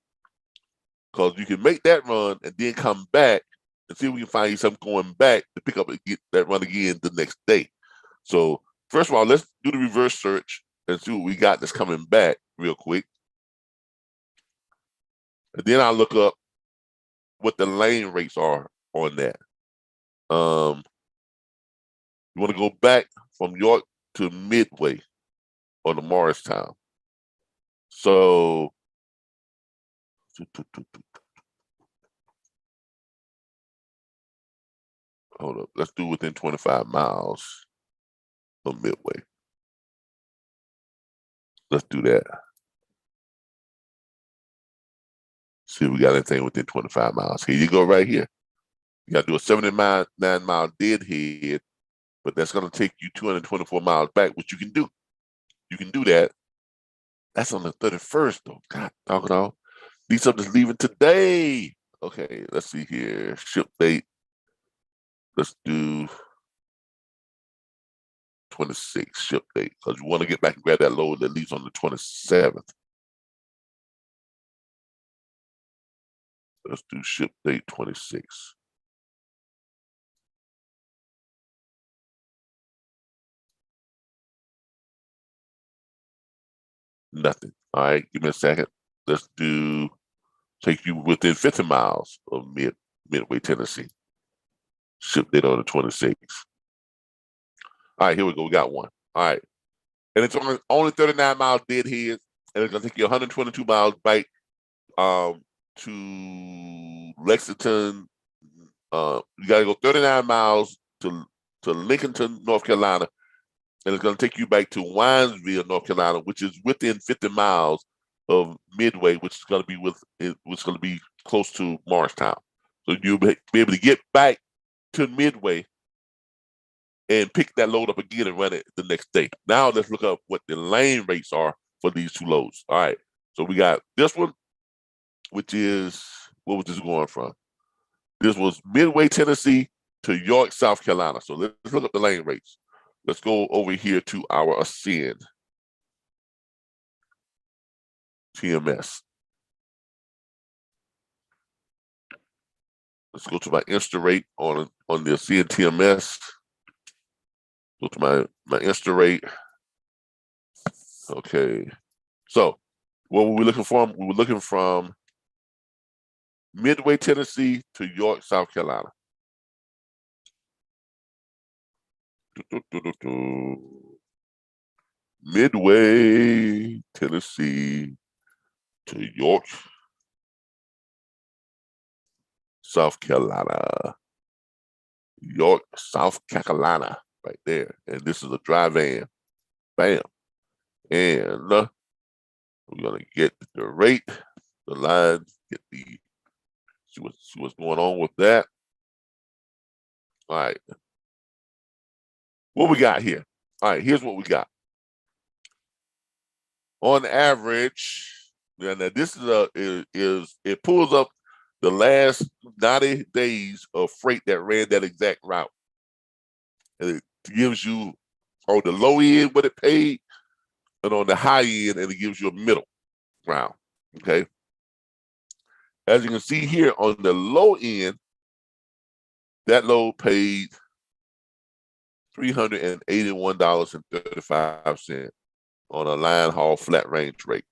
Because you can make that run and then come back and see if we can find you something going back to pick up and get that run again the next day. So first of all, let's do the reverse search and see what we got that's coming back real quick. And then I'll look up what the lane rates are on that. You want to go back from York to Midway or to Morristown. So hold up, let's do within 25 miles of Midway. Let's do that. See if we got anything within 25 miles. Here you go right here. You got to do a 79-mile deadhead, but that's going to take you 224 miles back, which you can do. You can do that. That's on the 31st, though. God, dog it all. These are just leaving today. Okay, let's see here. Ship date. Let's do 26 ship date, because you want to get back and grab that load that leaves on the 27th. Let's do ship date 26. Nothing. All right, give me a second. Let's do, take you within 50 miles of Midway, Tennessee. Ship date on the 26th. All right, here we go. We got one. All right. And it's only 39 miles deadhead, and it's going to take you 122 miles back to Lexington. You got to go 39 miles to Lincolnton, North Carolina, and it's going to take you back to Winesville, North Carolina, which is within 50 miles of Midway, which is going to be close to Morristown. So you'll be able to get back to Midway and pick that load up again and run it the next day. Now let's look up what the lane rates are for these two loads. All right. So we got this one, which is, what was this going from? This was Midway, Tennessee to York, South Carolina. So let's look up the lane rates. Let's go over here to our Ascend TMS. Let's go to my Insta rate on the Ascend TMS. Go to my Insta rate. Okay. So what were we looking for? We were looking from Midway, Tennessee to York, South Carolina. Midway, Tennessee to York, South Carolina. York, South Carolina, right there. And this is a dry van. Bam. And we're going to get the rate, the line, get the, see what's going on with that. All right. What we got here? All right, here's what we got. On average, now this is it pulls up the last 90 days of freight that ran that exact route. And it gives you on the low end what it paid, and on the high end, and it gives you a middle ground. Okay. As you can see here on the low end, that load paid $381.35 on a line haul flat range rate.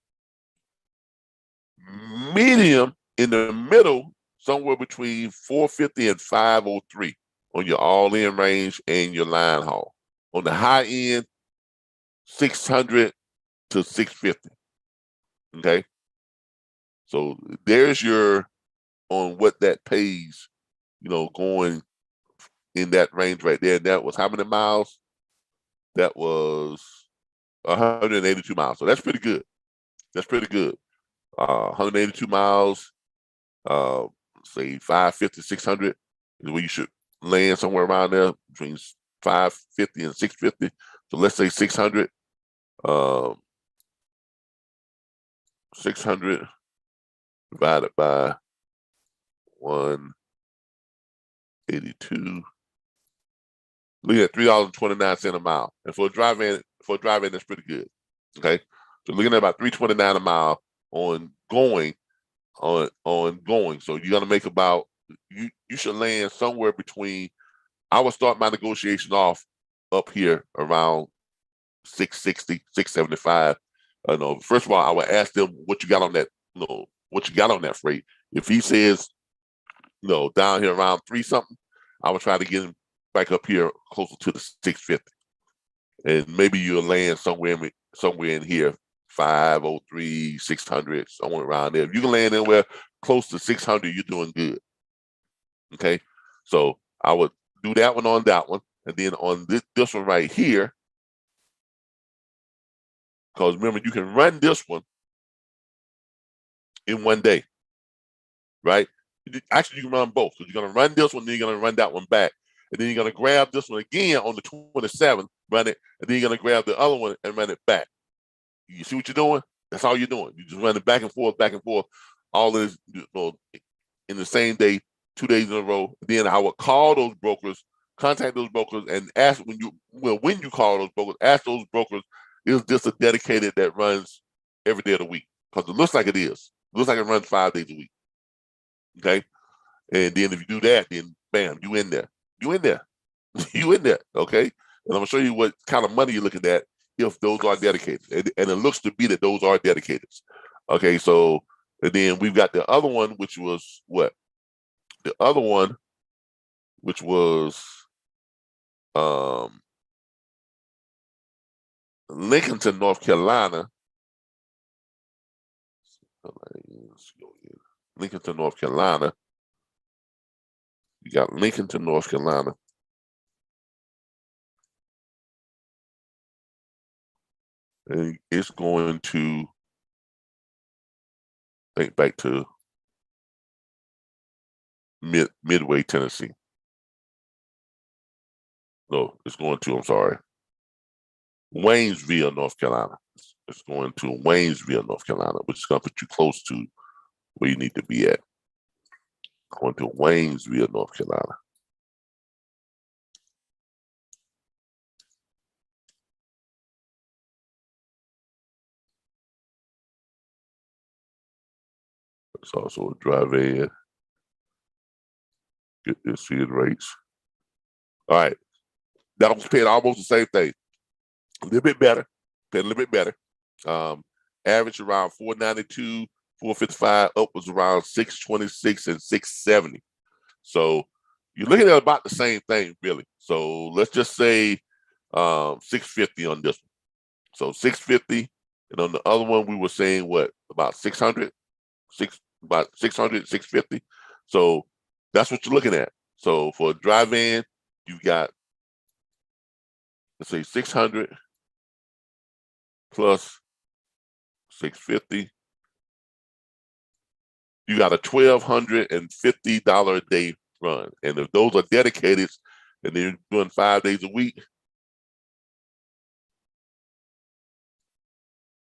Medium in the middle, somewhere between $450 and $503 on your all-in range and your line haul. On the high end, $600 to $650. Okay, so there's your on what that pays. Going in that range right there. That was how many miles? That was 182 miles. So that's pretty good. That's pretty good. 182 miles, say 550, 600 is where you should land, somewhere around there between 550 and 650. So let's say 600. 600 divided by 182. Look at $3.29 a mile. And for a dry van, that's pretty good. Okay. So looking at about $3.29 a mile on going. So you're gonna make about, you should land somewhere between, I would start my negotiation off up here around 660, 675. First of all, I would ask them what you got on that, what you got on that freight. If he says down here around 3 something, I would try to get him back up here closer to the 650. And maybe you'll land somewhere in here, 503, 600, somewhere around there. If you can land anywhere close to 600, you're doing good. Okay, so I would do that one on that one, and then on this one right here, because remember you can run this one in one day, right? Actually, you can run both. So you're gonna run this one, then you're gonna run that one back, and then you're gonna grab this one again on the 27th, run it, and then you're gonna grab the other one and run it back. You see what you're doing? That's all you're doing. You just run it back and forth, all this, in the same day, 2 days in a row. Then I would call those brokers, contact those brokers, and ask when you call those brokers, ask those brokers, is this a dedicated that runs every day of the week? Because it looks like it is. It looks like it runs 5 days a week. Okay, and then if you do that, then bam, you in there. You in there. You in there. Okay, and I'm gonna show you what kind of money you're looking at if those are dedicated, and it looks to be that those are dedicated. Okay, so and then we've got the other one, which was what? The other one, which was Lincolnton, North Carolina. Lincolnton, North Carolina. You got Lincolnton, North Carolina. And it's going to think back to Midway, Tennessee. No, it's going to, I'm sorry, Waynesville, North Carolina. It's going to Waynesville, North Carolina, which is going to put you close to where you need to be at. Going to Waynesville, North Carolina. It's also a drive-in. Get this seed rates. All right. That was paying almost the same thing. A little bit better. Paying a little bit better. Average around 492, 455, up was around 626 and 670. So you're looking at about the same thing, really. So let's just say 650 on this one. So 650, and on the other one we were saying what, about 600, about 600, 650. So that's what you're looking at. So for a drive-in, you've got, let's say 600 plus 650. You got a $1,250 a day run. And if those are dedicated and they're doing 5 days a week,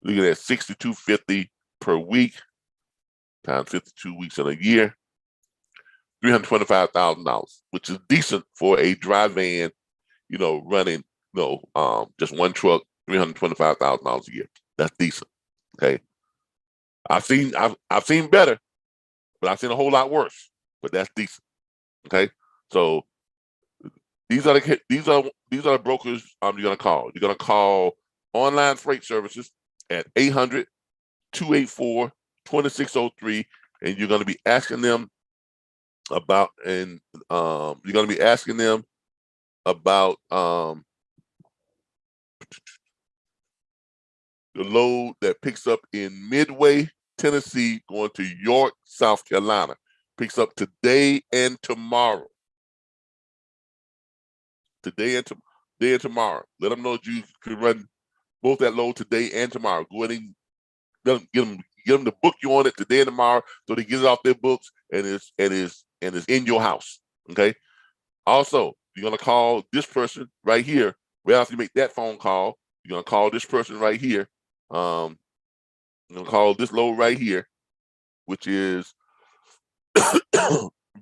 looking at $6,250 per week times 52 weeks in a year, $325,000, which is decent for a drive-in, running, just one truck, $325,000 a year. That's decent. Okay. I've seen better, but I've seen a whole lot worse. But that's decent. Okay. So these are the brokers you're gonna call. You're gonna call Online Freight Services at 800-284-2603, and you're gonna be asking them about the load that picks up in Midway, Tennessee, going to York, South Carolina. Picks up today and tomorrow. Today and tomorrow. Let them know that you can run both that load today and tomorrow. Go ahead and get them to book you on it today and tomorrow, so they get it off their books and it's in your house. Okay. Also, you're gonna call this person right here. Right after you make that phone call, you're gonna call this person right here. You're gonna call this load right here, which is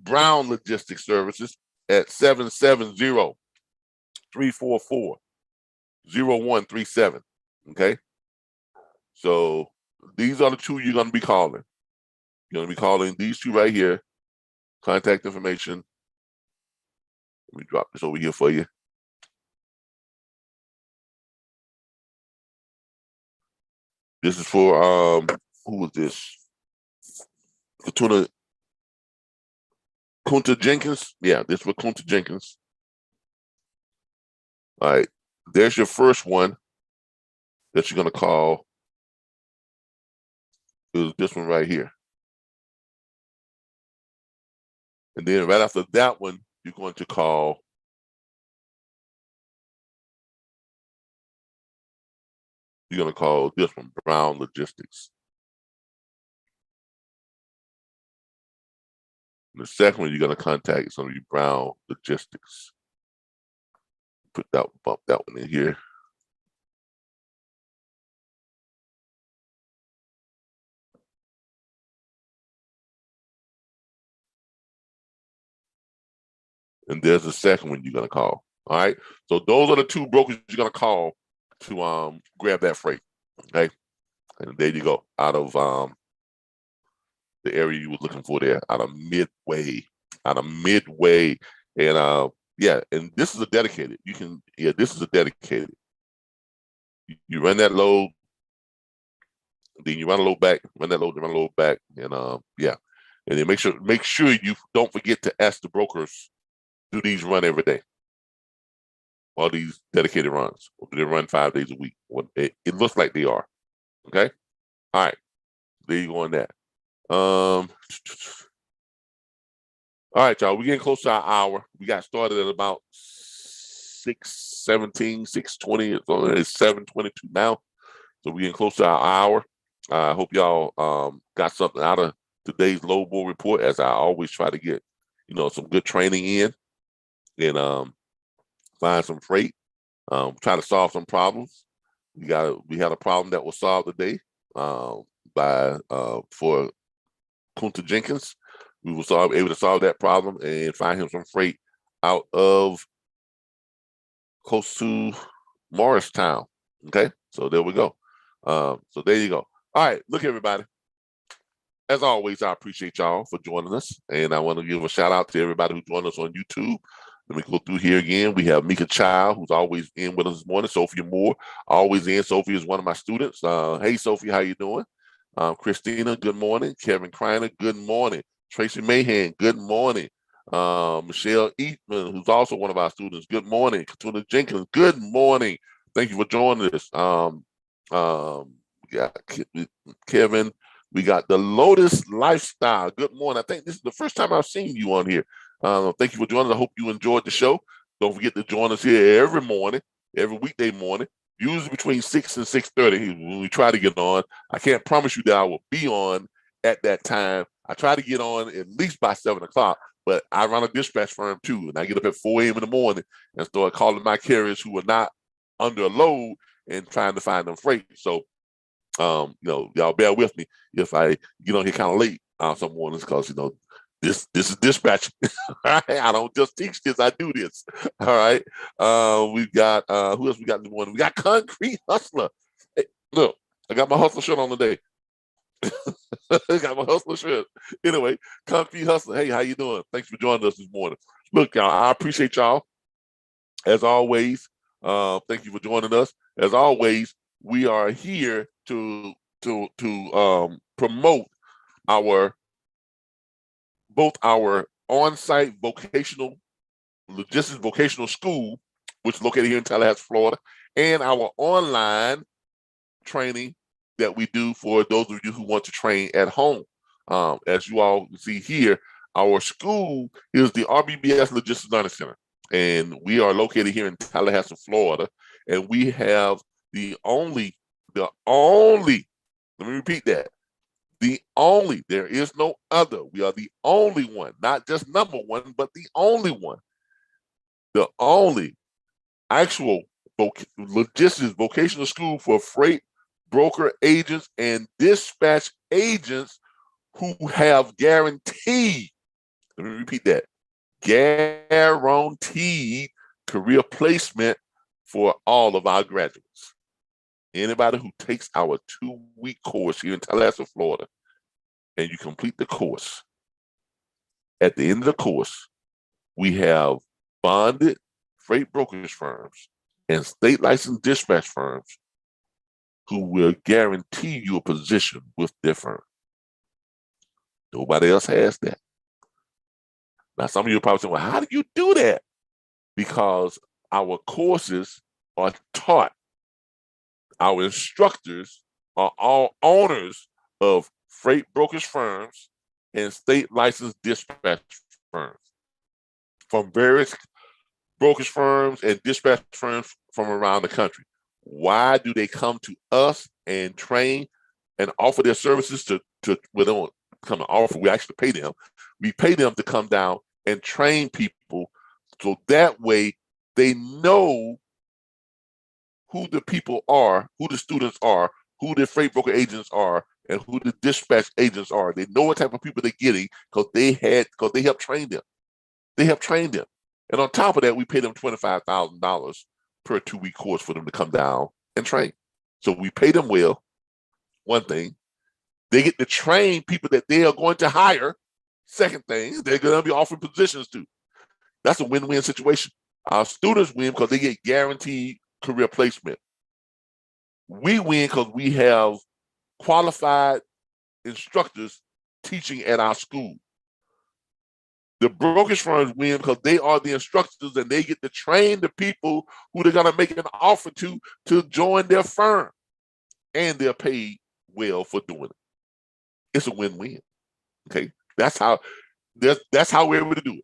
Brown Logistics Services at 770-344-0137. Okay. So these are the two you're gonna be calling. You're gonna be calling these two right here. Contact information. Let me drop this over here for you. This is for who was this? Fortuna Kunta Jenkins. Yeah, this was Kunta Jenkins. All right, there's your first one that you're going to call. Is this one right here. And then right after that one, you're going to call this one Brown Logistics. And the second one you're going to contact is going to be Brown Logistics. Bump that one in here. And there's the second one you're going to call. All right. So those are the two brokers you're going to call to grab that freight. Okay. And there you go. Out of the area you were looking for there, out of Midway. And yeah, and this is a dedicated. This is a dedicated. You run that load, then you run a load back, run that load, run a load back, and yeah. And then make sure you don't forget to ask the brokers, do these run every day? All these dedicated runs, or do they run 5 days a week? Well, it looks like they are. Okay. All right. There you go on that. All right, y'all. We're getting close to our hour. We got started at about 6:17, 6:20. It's only 7:22 now. So we're getting close to our hour. I hope y'all got something out of today's load board report, as I always try to get, some good training in and find some freight, try to solve some problems. We had a problem that was solved today for Kunta Jenkins. We were able to solve that problem and find him some freight out of close to Morristown. Okay, so there we go. So there you go. All right, look, everybody. As always, I appreciate y'all for joining us, and I want to give a shout out to everybody who joined us on YouTube. Let me go through here again. We have Mika Child, who's always in with us this morning. Sophia Moore, always in. Sophia is one of my students. Hey, Sophie, how you doing? Christina, good morning. Kevin Kreiner, good morning. Tracy Mahan, good morning. Michelle Eatman, who's also one of our students, good morning. Katuna Jenkins, good morning. Thank you for joining us. We got Kevin. We got the Lotus Lifestyle. Good morning. I think this is the first time I've seen you on here. Thank you for joining us. I hope you enjoyed the show. Don't forget to join us here every morning, every weekday morning, usually between 6 and 6:30 when we try to get on. I can't promise you that I will be on at that time. I try to get on at least by 7 o'clock, but I run a dispatch firm too, and I get up at 4 a.m. in the morning and start calling my carriers who are not under a load and trying to find them freight. So, y'all bear with me if I get on here kind of late some mornings, because this is dispatching. All right? I don't just teach this, I do this. All right. We've got who else we got in the morning? We got Concrete Hustler. Hey, look, I got my hustler shirt on today. I got my hustler shirt. Anyway, Concrete Hustler. Hey, how you doing? Thanks for joining us this morning. Look, y'all, I appreciate y'all. As always, thank you for joining us. As always, we are here to promote both our on-site vocational logistics vocational school, which is located here in Tallahassee, Florida, and our online training that we do for those of you who want to train at home. As you all see here, our school is the RBBS Logistics Learning Center, and we are located here in Tallahassee, Florida, and we have the only, let me repeat that, there is no other. We are the only one, not just number one, but the only one. The only actual logistics vocational school for freight broker agents and dispatch agents who have guaranteed, let me repeat that, guaranteed career placement for all of our graduates. Anybody who takes our 2-week course here in Tallahassee, Florida, and you complete the course, at the end of the course, we have bonded freight brokerage firms and state licensed dispatch firms who will guarantee you a position with their firm. Nobody else has that. Now, some of you are probably saying, well, how do you do that? Because our courses are taught. Our instructors are all owners of freight brokerage firms and state licensed dispatch firms from various brokerage firms and dispatch firms from around the country. Why do they come to us and train and offer their services to we don't come and offer, we actually pay them. We pay them to come down and train people so that way they know who the people are, who the students are, who the freight broker agents are, and who the dispatch agents are. They know what type of people they're getting because they helped train them. They helped train them. And on top of that, we pay them $25,000 per 2-week course for them to come down and train. So we pay them well, one thing. They get to train people that they are going to hire. Second thing, they're going to be offering positions to. That's a win-win situation. Our students win because they get guaranteed career placement. We win because we have qualified instructors teaching at our school. The brokerage firms win because they are the instructors and they get to train the people who they're going to make an offer to join their firm. And they're paid well for doing it. It's a win-win. Okay, that's how we're able to do it.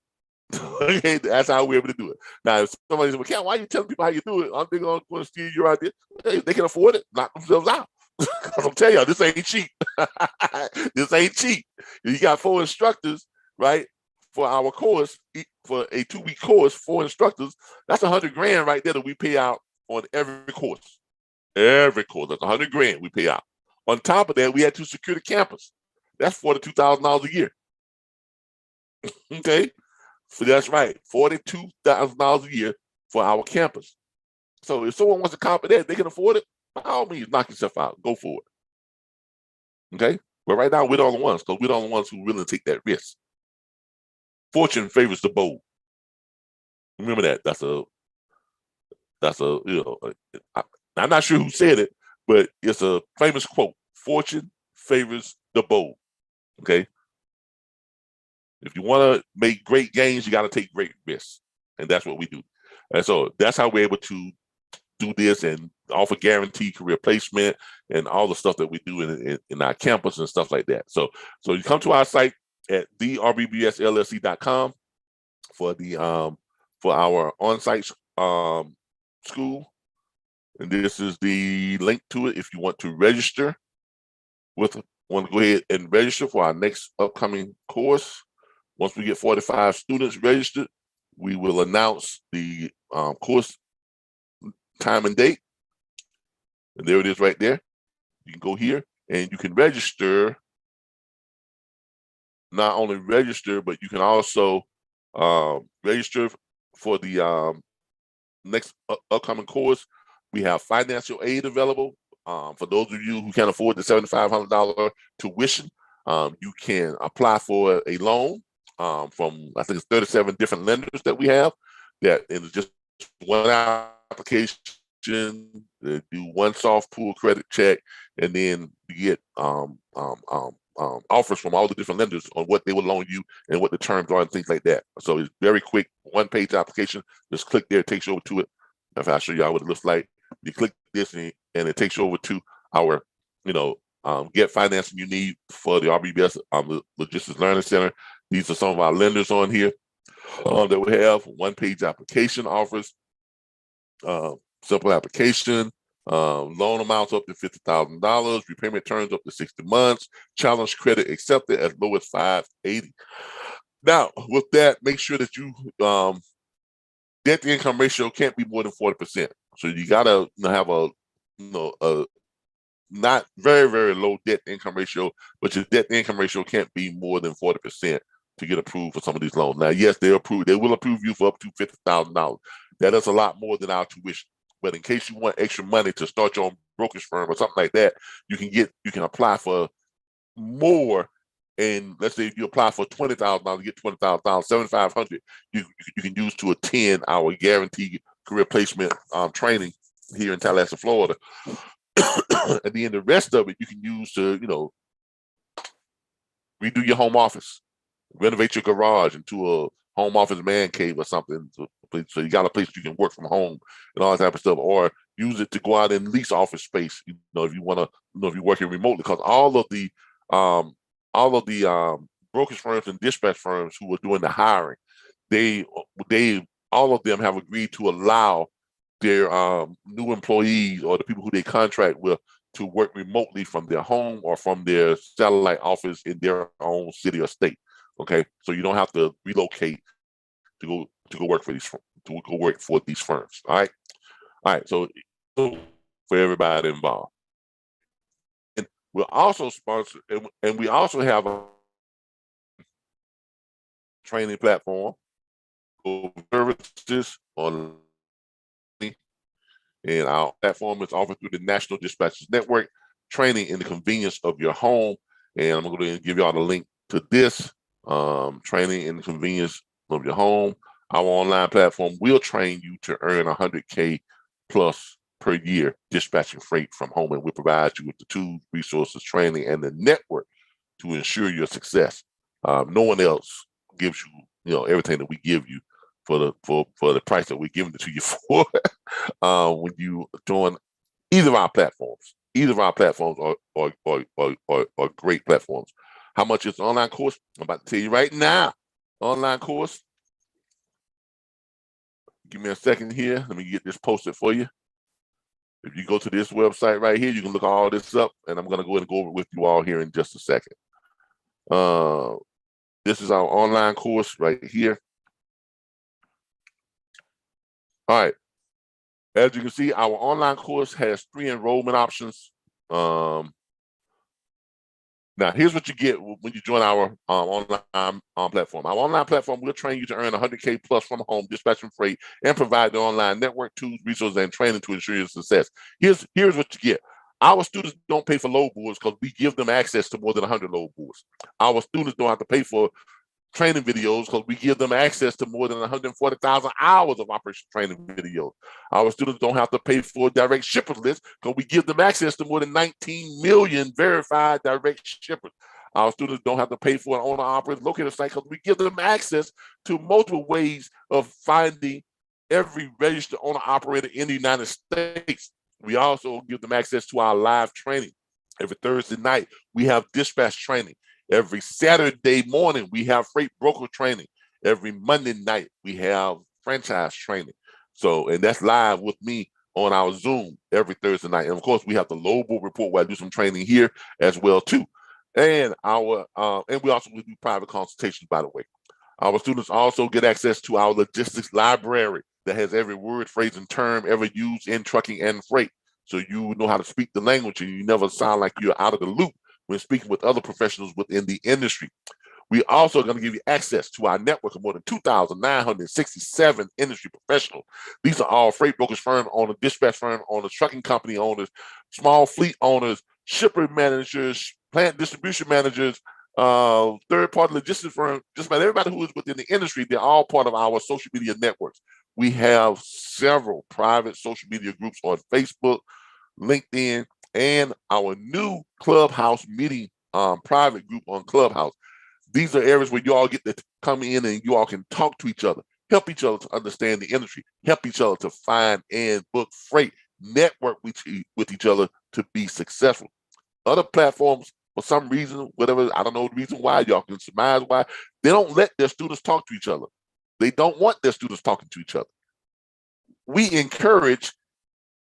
Okay, that's how we're able to do it. Now, if somebody says, "Well, Ken, why are you telling people how you do it? Aren't they going to steal your idea?" They can afford it, knock themselves out. Because I'm telling y'all, this ain't cheap. This ain't cheap. You got 4 instructors, right? For our course, for a 2-week course, 4 instructors, that's $100,000 right there that we pay out on every course. Every course, that's $100,000 we pay out. On top of that, we had to secure the campus. That's $42,000 a year. Okay, so that's right, $42,000 a year for our campus. So if someone wants to copy that, they can afford it. By all means, knock yourself out. Go for it. Okay, but right now we're the only ones because we're the only ones who really take that risk. Fortune favors the bold. Remember that. That's a I'm not sure who said it, but it's a famous quote. Fortune favors the bold. Okay. If you want to make great gains, you got to take great risks. And that's what we do. And so that's how we're able to do this and offer guaranteed career placement and all the stuff that we do in our campus and stuff like that. So you come to our site at theRBBSLLC.com for for our on-site school. And this is the link to it if you want to register want to go ahead and register for our next upcoming course. Once we get 45 students registered, we will announce the course time and date. And there it is right there. You can go here and you can register. Not only register, but you can also register for the next upcoming course. We have financial aid available. For those of you who can't afford the $7,500 tuition, you can apply for a loan from, I think it's 37 different lenders that we have. That is just one application, do one soft pull credit check, and then you get offers from all the different lenders on what they will loan you and what the terms are and things like that. So it's very quick, 1-page application. Just click there, it takes you over to it. If I show you what it looks like, you click this and it takes you over to our, get financing you need for the RBBS Logistics Learning Center. These are some of our lenders on here that we have. 1-page application offers, simple application, loan amounts up to $50,000, repayment terms up to 60 months, challenge credit accepted as low as $580. Now, with that, make sure that you debt to income ratio can't be more than 40%. So you gotta have a not very, very low debt to income ratio, but your debt to income ratio can't be more than 40% to get approved for some of these loans. Now, yes, they will approve you for up to $50,000. That is a lot more than our tuition. But in case you want extra money to start your own brokerage firm or something like that, you can apply for more. And let's say if you apply for $20,000, you get $20,000, $7,500. You can use to attend our guaranteed career placement training here in Tallahassee, Florida. And then the rest of it you can use to, redo your home office, renovate your garage into home office man cave or something. So you got a place you can work from home and all that type of stuff, or use it to go out and lease office space. If you want to, if you're working remotely, because all of the brokerage firms and dispatch firms who are doing the hiring, they all of them have agreed to allow their new employees or the people who they contract with to work remotely from their home or from their satellite office in their own city or state. Okay, so you don't have to relocate to go work for these firms. All right. So for everybody involved, and we're also sponsored, and we also have a training platform services on. And our platform is offered through the National Dispatchers Network, training in the convenience of your home. And I'm going to give you all the link to this training in the convenience of your home. Our online platform will train you to earn 100K plus per year dispatching freight from home. And we provide you with the tools, resources, training, and the network to ensure your success. No one else gives you, everything that we give you for the price that we're giving it to you for. When you join either of our platforms. Either of our platforms are great platforms. How much is the online course? I'm about to tell you right now. Online course. Give me a second here. Let me get this posted for you. If you go to this website right here, you can look all this up, and I'm going to go ahead and go over it with you all here in just a second. This is our online course right here. All right. As you can see, our online course has 3 enrollment options. Now, here's what you get when you join our online platform. Our online platform will train you to earn 100K plus from home, dispatching freight, and provide the online network, tools, resources, and training to ensure your success. Here's what you get. Our students don't pay for load boards because we give them access to more than 100 load boards. Our students don't have to pay for training videos because we give them access to more than 140,000 hours of operation training videos. Our students don't have to pay for direct shippers list because we give them access to more than 19 million verified direct shippers. Our students don't have to pay for an owner-operator locator site because we give them access to multiple ways of finding every registered owner-operator in the United States. We also give them access to our live training. Every Thursday night, we have dispatch training. Every Saturday morning, we have freight broker training. Every Monday night, we have franchise training. So, and that's live with me on our Zoom every Thursday night. And of course, we have the load board report where I do some training here as well too. And we also do private consultations, by the way. Our students also get access to our logistics library that has every word, phrase, and term ever used in trucking and freight. So you know how to speak the language and you never sound like you're out of the loop when speaking with other professionals within the industry. We also are going to give you access to our network of more than 2,967 industry professionals. These are all freight brokers firm owners, dispatch firm owners, trucking company owners, small fleet owners, shipper managers, plant distribution managers, third-party logistics firm, just about everybody who is within the industry. They're all part of our social media networks. We have several private social media groups on Facebook, LinkedIn, and our new Clubhouse meeting private group on Clubhouse. These are areas where you all get to come in and you all can talk to each other, help each other to understand the industry, help each other to find and book freight, network with each other to be successful. Other platforms, for some reason, whatever, I don't know the reason why, y'all can surmise why, they don't let their students talk to each other. They don't want their students talking to each other. We encourage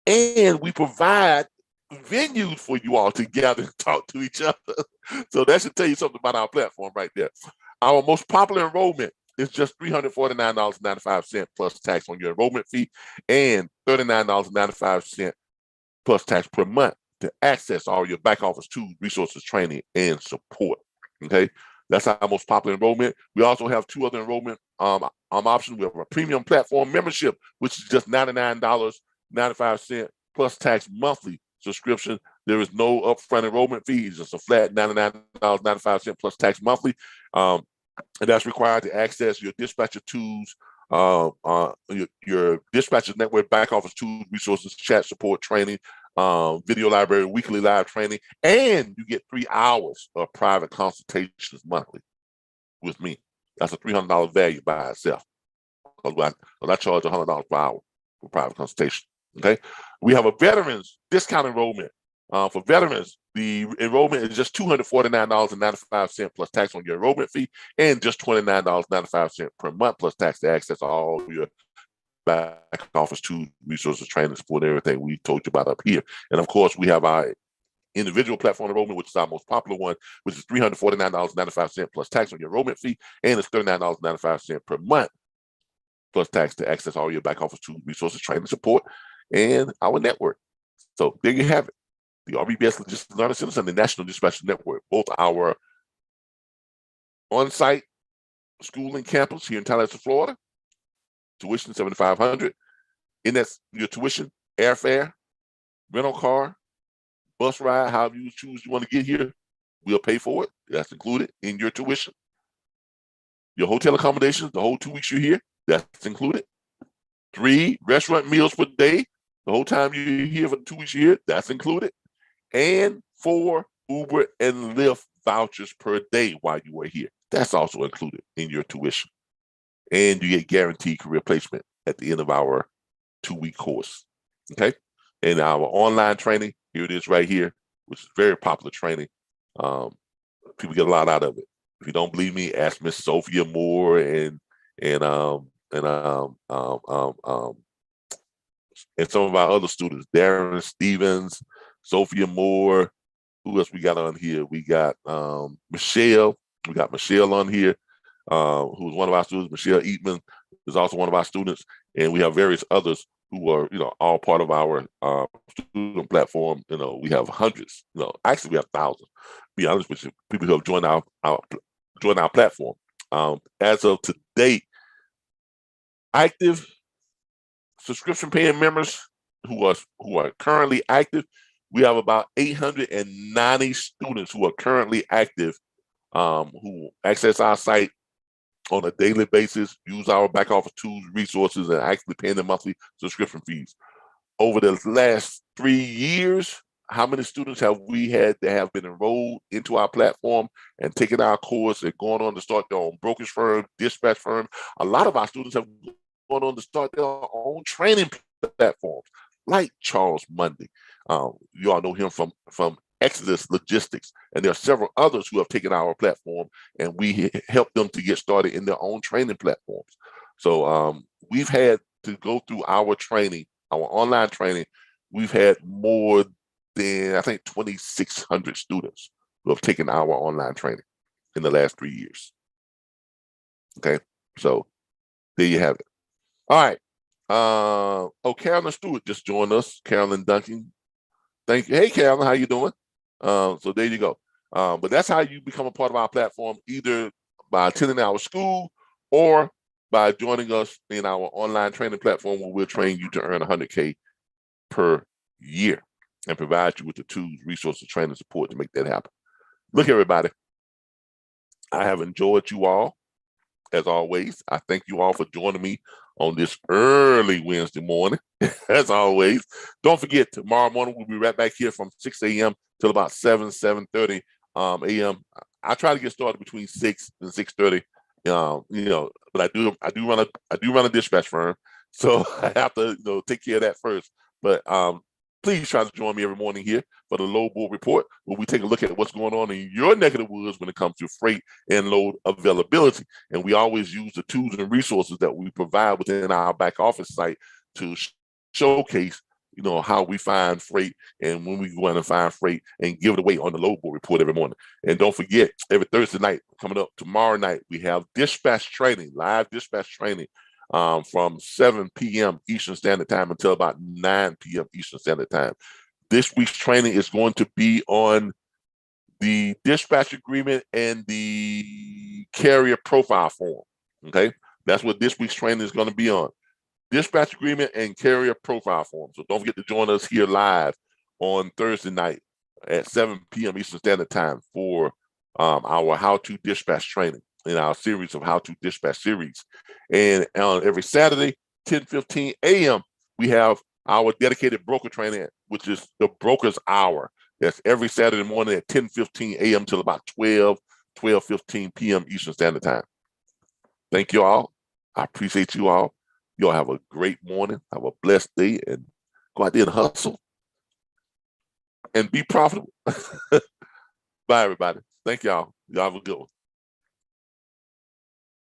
and we provide venues for you all to gather and talk to each other. So that should tell you something about our platform right there. Our most popular enrollment is just $349.95 plus tax on your enrollment fee and $39.95 plus tax per month to access all your back office tools, resources, training, and support. Okay, that's our most popular enrollment. We also have 2 other enrollment options. We have a premium platform membership, which is just $99.95 plus tax monthly subscription. There is no upfront enrollment fee. It's just a flat $99.95 plus tax monthly. And that's required to access your dispatcher tools, your dispatcher network, back office tools, resources, chat support, training, video library, weekly live training, and you get 3 hours of private consultations monthly with me. That's a $300 value by itself. Because I charge $100 per hour for private consultation. Okay, we have a veterans discount enrollment. For veterans, the enrollment is just $249.95 plus tax on your enrollment fee, and just $29.95 per month plus tax to access all your back office tools, resources, training, support, everything we told you about up here. And of course, we have our individual platform enrollment, which is our most popular one, which is $349.95 plus tax on your enrollment fee, and it's $39.95 per month plus tax to access all your back office tools, resources, training, support, and our network. So there you have it. The RBBS Logistics Learning Centers and the National Dispatch Network, both our on-site school and campus here in Tallahassee, Florida, tuition $7,500. And that's your tuition, airfare, rental car, bus ride, however you choose you want to get here, we'll pay for it. That's included in your tuition. Your hotel accommodations, the whole 2 weeks you're here, that's included. 3 restaurant meals per day, the whole time you're here for the 2 weeks you're here, that's included. And 4 Uber and Lyft vouchers per day while you are here. That's also included in your tuition. And you get guaranteed career placement at the end of our 2-week course. Okay. And our online training, here it is right here, which is very popular training. People get a lot out of it. If you don't believe me, ask Miss Sophia Moore and some of our other students, Darren Stevens, Sophia Moore. Who else we got on here? We got Michelle. We got Michelle on here, who's one of our students. Michelle Eatman is also one of our students, and we have various others who are, all part of our student platform. We have hundreds. Actually, we have thousands. To be honest with you, people who have joined our platform. As of today, active subscription-paying members who are currently active, we have about 890 students who are currently active, who access our site on a daily basis, use our back office tools, resources, and actually paying the monthly subscription fees. Over the last 3 years, how many students have we had that have been enrolled into our platform and taken our course and gone on to start their own brokerage firm, dispatch firm? A lot of our students have gone on to start their own training platforms, like Charles Mundy. You all know him from Exodus Logistics, and there are several others who have taken our platform, and we help them to get started in their own training platforms. So we've had to go through our training, our online training. We've had more than, I think, 2,600 students who have taken our online training in the last 3 years. Okay, so there you have it. All right. Carolyn Stewart just joined us. Carolyn Duncan. Thank you. Hey, Carolyn, how you doing? So there you go. But that's how you become a part of our platform, either by attending our school or by joining us in our online training platform, where we'll train you to earn $100K per year and provide you with the tools, resources, training, support to make that happen. Look, everybody, I have enjoyed you all, as always. I thank you all for joining me on this early Wednesday morning, as always. Don't forget, tomorrow morning we'll be right back here from 6 a.m. till about 7:30 a.m. I try to get started between 6 and 6:30. But I do run a dispatch firm, so I have to take care of that first. But please try to join me every morning here for the Load Board Report, where we take a look at what's going on in your neck of the woods when it comes to freight and load availability. And we always use the tools and resources that we provide within our back office site to showcase, how we find freight and when we go in and find freight and give it away on the Load Board Report every morning. And don't forget, every Thursday night, coming up tomorrow night, we have dispatch training, live dispatch training, from 7 p.m. Eastern Standard Time until about 9 p.m. Eastern Standard Time. This week's training is going to be on the dispatch agreement and the carrier profile form. Okay, that's what this week's training is going to be on. Dispatch agreement and carrier profile form. So don't forget to join us here live on Thursday night at 7 p.m. Eastern Standard Time for our How to Dispatch training in our series of How to Dispatch series. And on every Saturday, 10:15 a.m., we have our dedicated broker training, which is the Broker's Hour. That's every Saturday morning at 10:15 a.m. till about 12:15 p.m. Eastern Standard Time. Thank you all. I appreciate you all. You all have a great morning. Have a blessed day, and go out there and hustle and be profitable. Bye, everybody. Thank y'all. Y'all have a good one.